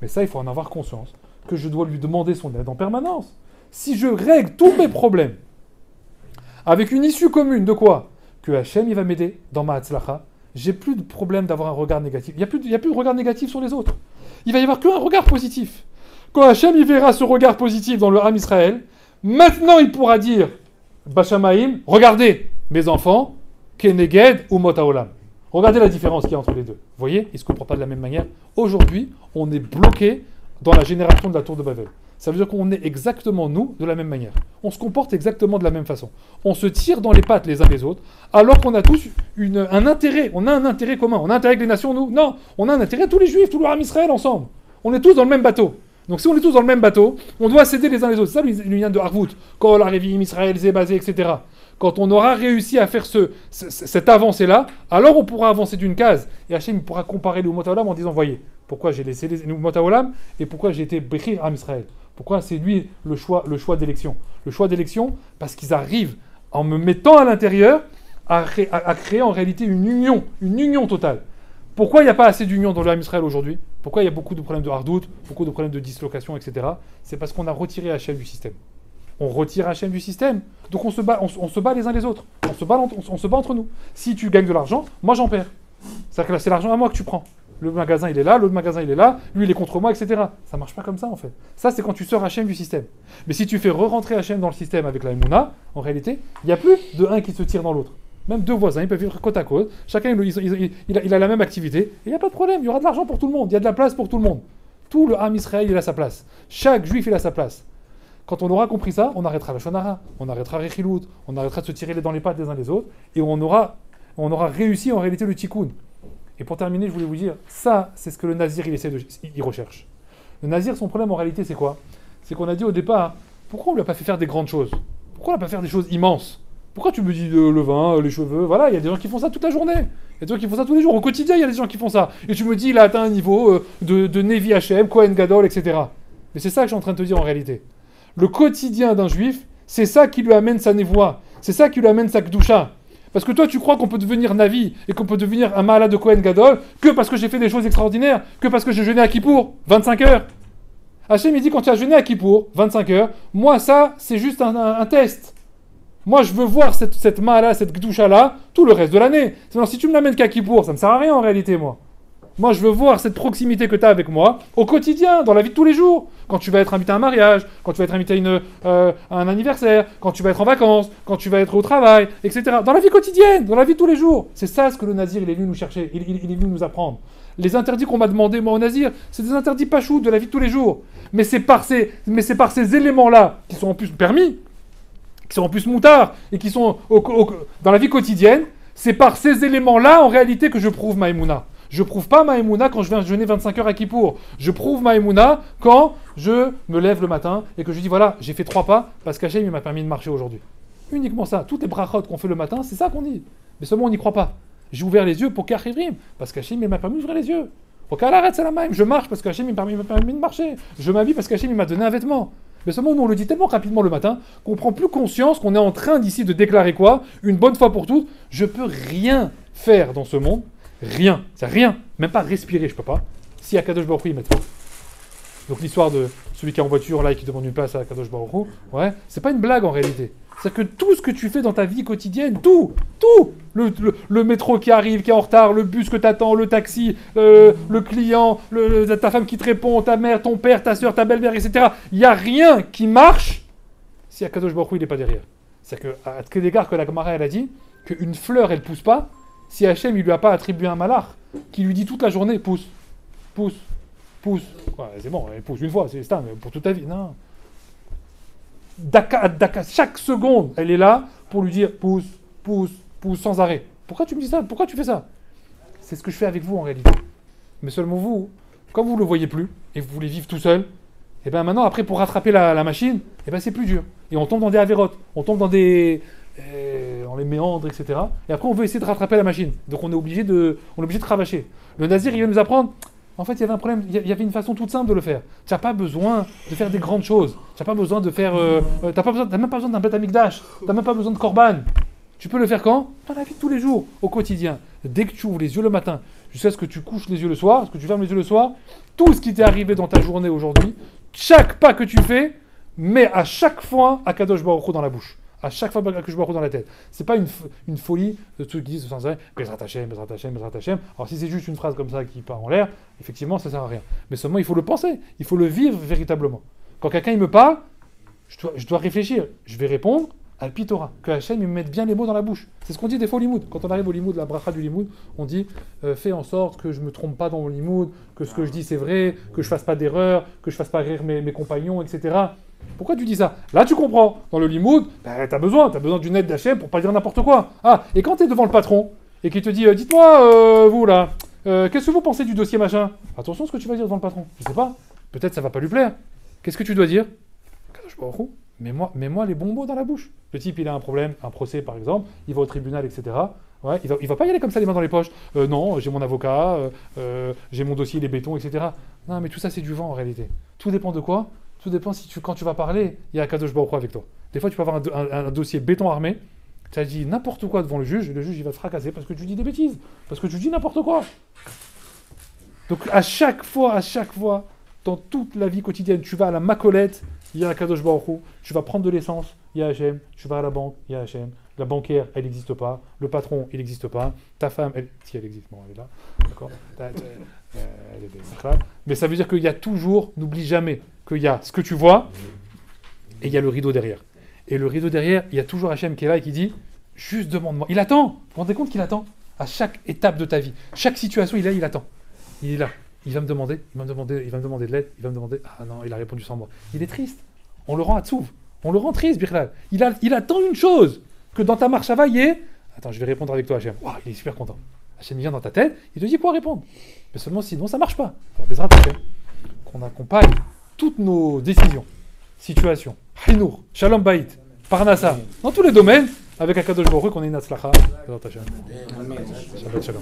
[SPEAKER 1] Mais ça, il faut en avoir conscience, que je dois lui demander son aide en permanence. Si je règle tous mes problèmes avec une issue commune de quoi? Que Hachem, il va m'aider dans ma hatzlacha, j'ai plus de problème d'avoir un regard négatif. Il n'y a plus de regard négatif sur les autres. Il va y avoir qu'un regard positif. Quand Hachem, il verra ce regard positif dans le Ham Israël, maintenant il pourra dire Bashamaim, regardez, mes enfants, Keneged ou Mot Haolam. Regardez la différence qu'il y a entre les deux. Vous voyez, ils ne se comprennent pas de la même manière. Aujourd'hui, on est bloqué dans la génération de la tour de Babel. Ça veut dire qu'on est exactement, nous, de la même manière. On se comporte exactement de la même façon. On se tire dans les pattes les uns les autres, alors qu'on a tous un intérêt. On a un intérêt commun. On a un intérêt avec les nations, nous? Non. On a un intérêt, tous les Juifs, tout le Ham Israël ensemble. On est tous dans le même bateau. Donc si on est tous dans le même bateau, on doit s'aider les uns les autres. C'est ça l'union de Harvout. Kol Arevim Israël, Zébazé, etc. Quand on aura réussi à faire cette avancée-là, alors on pourra avancer d'une case. Et Hachem pourra comparer le Mot Haolam en disant, voyez, pourquoi j'ai laissé le Mot Haolam et pourquoi j'ai été Bechir Ham Israël. Pourquoi c'est lui le choix d'élection? Le choix d'élection, parce qu'ils arrivent, en me mettant à l'intérieur, à créer en réalité une union totale. Pourquoi il n'y a pas assez d'union dans le Ham Israël aujourd'hui? Pourquoi il y a beaucoup de problèmes de hardout, beaucoup de problèmes de dislocation, etc. C'est parce qu'on a retiré Hachem du système. On retire Hachem du système, donc on se bat les uns les autres. On se bat entre nous. Si tu gagnes de l'argent, moi j'en perds. C'est-à-dire que là, c'est l'argent à moi que tu prends. Le magasin il est là, l'autre magasin il est là, lui il est contre moi, etc. Ça marche pas comme ça en fait. Ça c'est quand tu sors Hachem du système. Mais si tu fais re-rentrer Hachem dans le système avec la Emouna, en réalité, il n'y a plus de un qui se tire dans l'autre. Même deux voisins, ils peuvent vivre côte à côte. Chacun il a la même activité. Et il n'y a pas de problème, il y aura de l'argent pour tout le monde, il y a de la place pour tout le monde. Tout le Ham Israël il a sa place. Chaque juif il a sa place. Quand on aura compris ça, on arrêtera la shonara, on arrêtera Rechilut, on arrêtera de se tirer dans les pattes les uns les autres, et on aura réussi en réalité le tikkun. Et pour terminer, je voulais vous dire, ça, c'est ce que le Nazir, il recherche. Le Nazir, son problème en réalité, c'est quoi? C'est qu'on a dit au départ, pourquoi on ne lui a pas fait faire des grandes choses? Pourquoi on n'a pas fait faire des choses immenses? Pourquoi tu me dis le vin, les cheveux? Voilà, il y a des gens qui font ça toute la journée. Il y a des gens qui font ça tous les jours. Au quotidien, il y a des gens qui font ça. Et tu me dis, il a atteint un niveau de Nevi Hachem, Kohen Gadol, etc. Mais c'est ça que je suis en train de te dire en réalité. Le quotidien d'un juif, c'est ça qui lui amène sa névoie. C'est ça qui lui amène sa kdusha. Parce que toi, tu crois qu'on peut devenir Navi et qu'on peut devenir un malade de Kohen Gadol que parce que j'ai fait des choses extraordinaires, que parce que j'ai jeûné à Kippour, 25 heures. Hachem, il dit, quand tu as jeûné à Kippour, 25 heures, moi, ça, c'est juste un test. Moi, je veux voir cette mala, cette gdoucha-là, tout le reste de l'année. Sinon, si tu me l'amènes qu'à Kippour, ça ne me sert à rien en réalité, moi. Moi, je veux voir cette proximité que tu as avec moi au quotidien, dans la vie de tous les jours. Quand tu vas être invité à un mariage, quand tu vas être invité à un anniversaire, quand tu vas être en vacances, quand tu vas être au travail, etc. Dans la vie quotidienne, dans la vie de tous les jours. C'est ça ce que le Nazir, il est venu nous chercher, il est venu nous apprendre. Les interdits qu'on m'a demandé, moi, au Nazir, c'est des interdits pachou de la vie de tous les jours. Mais c'est par ces éléments-là, qui sont en plus permis, qui sont en plus moutards, et qui sont dans la vie quotidienne, c'est par ces éléments-là, en réalité, que je prouve ma Emouna. Je prouve pas ma Emouna quand je viens jeûner 25 heures à Kippour. Je prouve ma Emouna quand je me lève le matin et que je dis voilà, j'ai fait 3 pas parce qu'Hachem m'a permis de marcher aujourd'hui. Uniquement ça. Toutes les brachot qu'on fait le matin, c'est ça qu'on dit. Mais seulement on n'y croit pas. J'ai ouvert les yeux pour qu'Achivrim, parce qu'Hachem m'a permis d'ouvrir les yeux. Je marche parce qu'Hachem m'a permis de marcher. Je m'habille parce qu'Hachem m'a donné un vêtement. Mais seulement nous on le dit tellement rapidement le matin qu'on prend plus conscience qu'on est en train d'ici de déclarer quoi? Une bonne fois pour toutes, je peux rien faire dans ce monde. Rien, c'est rien, même pas respirer, je peux pas. Si Akadosh Baruch Hu il m'aide pas. Donc l'histoire de celui qui est en voiture là et qui demande une place à Kadosh Baruch Hu, ouais, c'est pas une blague en réalité. C'est-à-dire que tout ce que tu fais dans ta vie quotidienne, tout, le métro qui arrive, qui est en retard, le bus que t'attends, le taxi, le client, ta femme qui te répond, ta mère, ton père, ta soeur, ta belle-mère, etc. Il n'y a rien qui marche si Akadosh Baruch Hu il n'est pas derrière. C'est-à-dire qu'à quel égard que la Gemara elle a dit qu'une fleur elle pousse pas si Hachem il lui a pas attribué un malach qui lui dit toute la journée pousse, pousse, pousse. Ouais, c'est bon, elle pousse une fois, c'est ça, mais pour toute ta vie, non. Daka, chaque seconde, elle est là pour lui dire pousse, pousse, pousse sans arrêt. Pourquoi tu me dis ça? Pourquoi tu fais ça? C'est ce que je fais avec vous en réalité. Mais seulement vous, comme vous ne le voyez plus et vous voulez vivre tout seul, et bien maintenant après pour rattraper la machine, et ben c'est plus dur. Et on tombe dans des avérotes, on tombe dans des dans les méandres, etc. Et après on veut essayer de rattraper la machine. Donc on est obligé de cravacher. Le Nazir il vient nous apprendre. En fait, il y avait un problème, il y avait une façon toute simple de le faire. Tu n'as pas besoin de faire des grandes choses. Tu n'as pas besoin de faire... tu n'as même pas besoin d'un Beth Amikdash. Tu n'as même pas besoin de Korban. Tu peux le faire quand? Dans la vie de tous les jours, au quotidien. Dès que tu ouvres les yeux le matin, jusqu'à ce que tu couches les yeux le soir, ce que tu fermes les yeux le soir, tout ce qui t'est arrivé dans ta journée aujourd'hui, chaque pas que tu fais, met à chaque fois Akadosh Baruch Hu dans la bouche. À chaque fois que je me retrouve dans la tête. C'est pas une folie de ceux qui disent sans arrêt Bezrat Hashem, Bezrat Hashem, Bezrat Hashem. Alors si c'est juste une phrase comme ça qui part en l'air, effectivement ça sert à rien. Mais seulement il faut le penser, il faut le vivre véritablement. Quand quelqu'un il me parle, je dois réfléchir. Je vais répondre à Torah, que Hashem il me mette bien les mots dans la bouche. C'est ce qu'on dit des fois au limoud. Quand on arrive au limoud, la bracha du limoud, on dit fais en sorte que je me trompe pas dans le limoud, que ce que je dis c'est vrai, que je fasse pas d'erreur, que je fasse pas rire mes compagnons, etc. Pourquoi tu dis ça? Là, tu comprends. Dans le limoud, t'as besoin d'une aide d'Hachem pour pas dire n'importe quoi. Ah, et quand t'es devant le patron, et qu'il te dit, dites-moi, vous là, qu'est-ce que vous pensez du dossier machin? Attention à ce que tu vas dire devant le patron. Je sais pas. Peut-être ça va pas lui plaire. Qu'est-ce que tu dois dire? Mets-moi les bons mots dans la bouche. Le type, il a un problème, un procès par exemple, il va au tribunal, etc. Ouais, il va pas y aller comme ça les mains dans les poches. Non, j'ai mon avocat, j'ai mon dossier, les bétons, etc. Non, mais tout ça, c'est du vent en réalité. Tout dépend de quoi? Tout dépend si quand tu vas parler, il y a Akadosh Baruch Hu avec toi. Des fois, tu peux avoir un dossier béton armé, tu as dit n'importe quoi devant le juge, et le juge, il va te fracasser parce que tu dis des bêtises, parce que tu dis n'importe quoi. Donc, à chaque fois, dans toute la vie quotidienne, tu vas à la macolette, il y a Akadosh Baruch Hu, tu vas prendre de l'essence, il y a Hachem, tu vas à la banque, il y a Hachem, la banquière, elle n'existe pas, le patron, il n'existe pas, ta femme, si elle existe, bon, elle est là, d'accord, elle est bien, mais ça veut dire qu'il y a toujours, n'oublie jamais, qu'il y a ce que tu vois, et il y a le rideau derrière. Et le rideau derrière, il y a toujours Hachem qui est là et qui dit, juste demande-moi. Il attend, vous vous rendez compte qu'il attend? À chaque étape de ta vie, chaque situation, il est là, il attend. Il est là. Il va me demander de l'aide, il va me demander, ah non, il a répondu sans moi. Il est triste. On le rend atzouv. On le rend triste, Birlal. Il attend une chose, que dans ta marche il y ait, attends, je vais répondre avec toi, Hachem. Wow, il est super content. Hachem vient dans ta tête, il te dit quoi répondre. Mais seulement sinon, ça marche pas. Alors, Bezrat Hachem, qu'on accompagne toutes nos décisions, situations, Hinour, Shalom Bayit, Parnassa, dans tous les domaines, avec Akadosh Baruch Hu, qu'on ait une Hatzlacha. Bezrat Hachem. Shabbat Shalom.